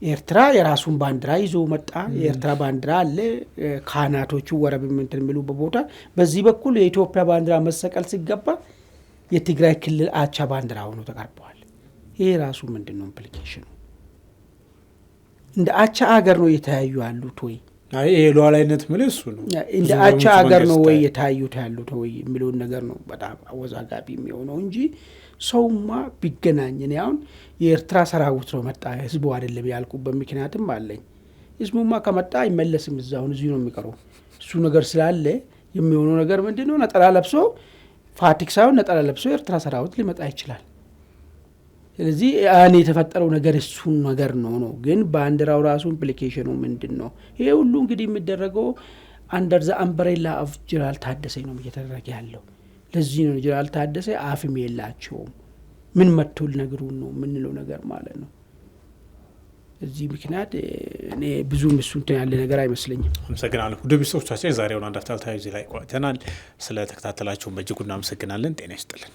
ኤርትራ የራሱን ባንዲራ ይዞ መጣ። የኤርትራ ባንዲራ አለ። ካህናቶቹ ወረብ እንትን የሚሉ በቦታ በዚህ በኩል የኢትዮጵያ ባንዲራ መሰቀል ሲገባ የትግራይ ክልል አቻ ባንዲራ ሆኖ ተቀርበዋል። ይሄ ራሱ ምንድነው ኢምፕሊኬሽኑ? እንደ አቻ አገር ነው የተያዩ ያሉት ወይ? አይ ይሄ ሉዓላዊነት ምን እሱ ነው እንደ አቻ አገር ነው ወይ የታዩት ያሉት ወይ የሚለው ነገር ነው በጣም አወዛጋቢ የሚሆነው እንጂ ሰውማ ቢገናኝ እኔ አሁን የኤርትራ ሰራዊት ነው መጣ ህዝቡ አይደለም ያልኩበት ምክንያትም አለኝ። ህዝቡማ ከመጣ አይመለስም። እዛው እዚህ ነው የሚቀረው። እሱ ነገር ስላለ የሚሆነው ነገር ምንድነው? ነጠላ ለብሶ ፋቲክ ሳይሆን ነጠላ ለብሶ የኤርትራ ሰራዊት ሊመጣ ይችላል። ስለዚህ አኔ የተፈጠረው ነገር እሱን ነገር ነው። ግን ባንዲራው ራሱ ኢምፕሊኬሽኑ ምንድነው? ይሄ ሁሉ እንግዲህ የሚደረገው አንደር ዘ አምብሬላ ኦፍ ጀነራል ታደሰ ነው እየተደረገ ያለው። ለዚህ ነው ጀነራል ታደሰ አፍም የላቸውም። ምን መጥቶል ነገሩን ነው ምንለው ነገር ማለት ነው። በዚህ ምክንያት እኔ ብዙም እሱ እንትን ያለ ነገር አይመስለኝም። አመሰግናለሁ። ውድ ቤተሰቦቻችን የዛሬውን አንድ አፍታ እዚህ ላይ ቆይተናል። ስለተከታተላችሁን በእጅጉ እናመሰግናለን። ጤና ይስጥልን።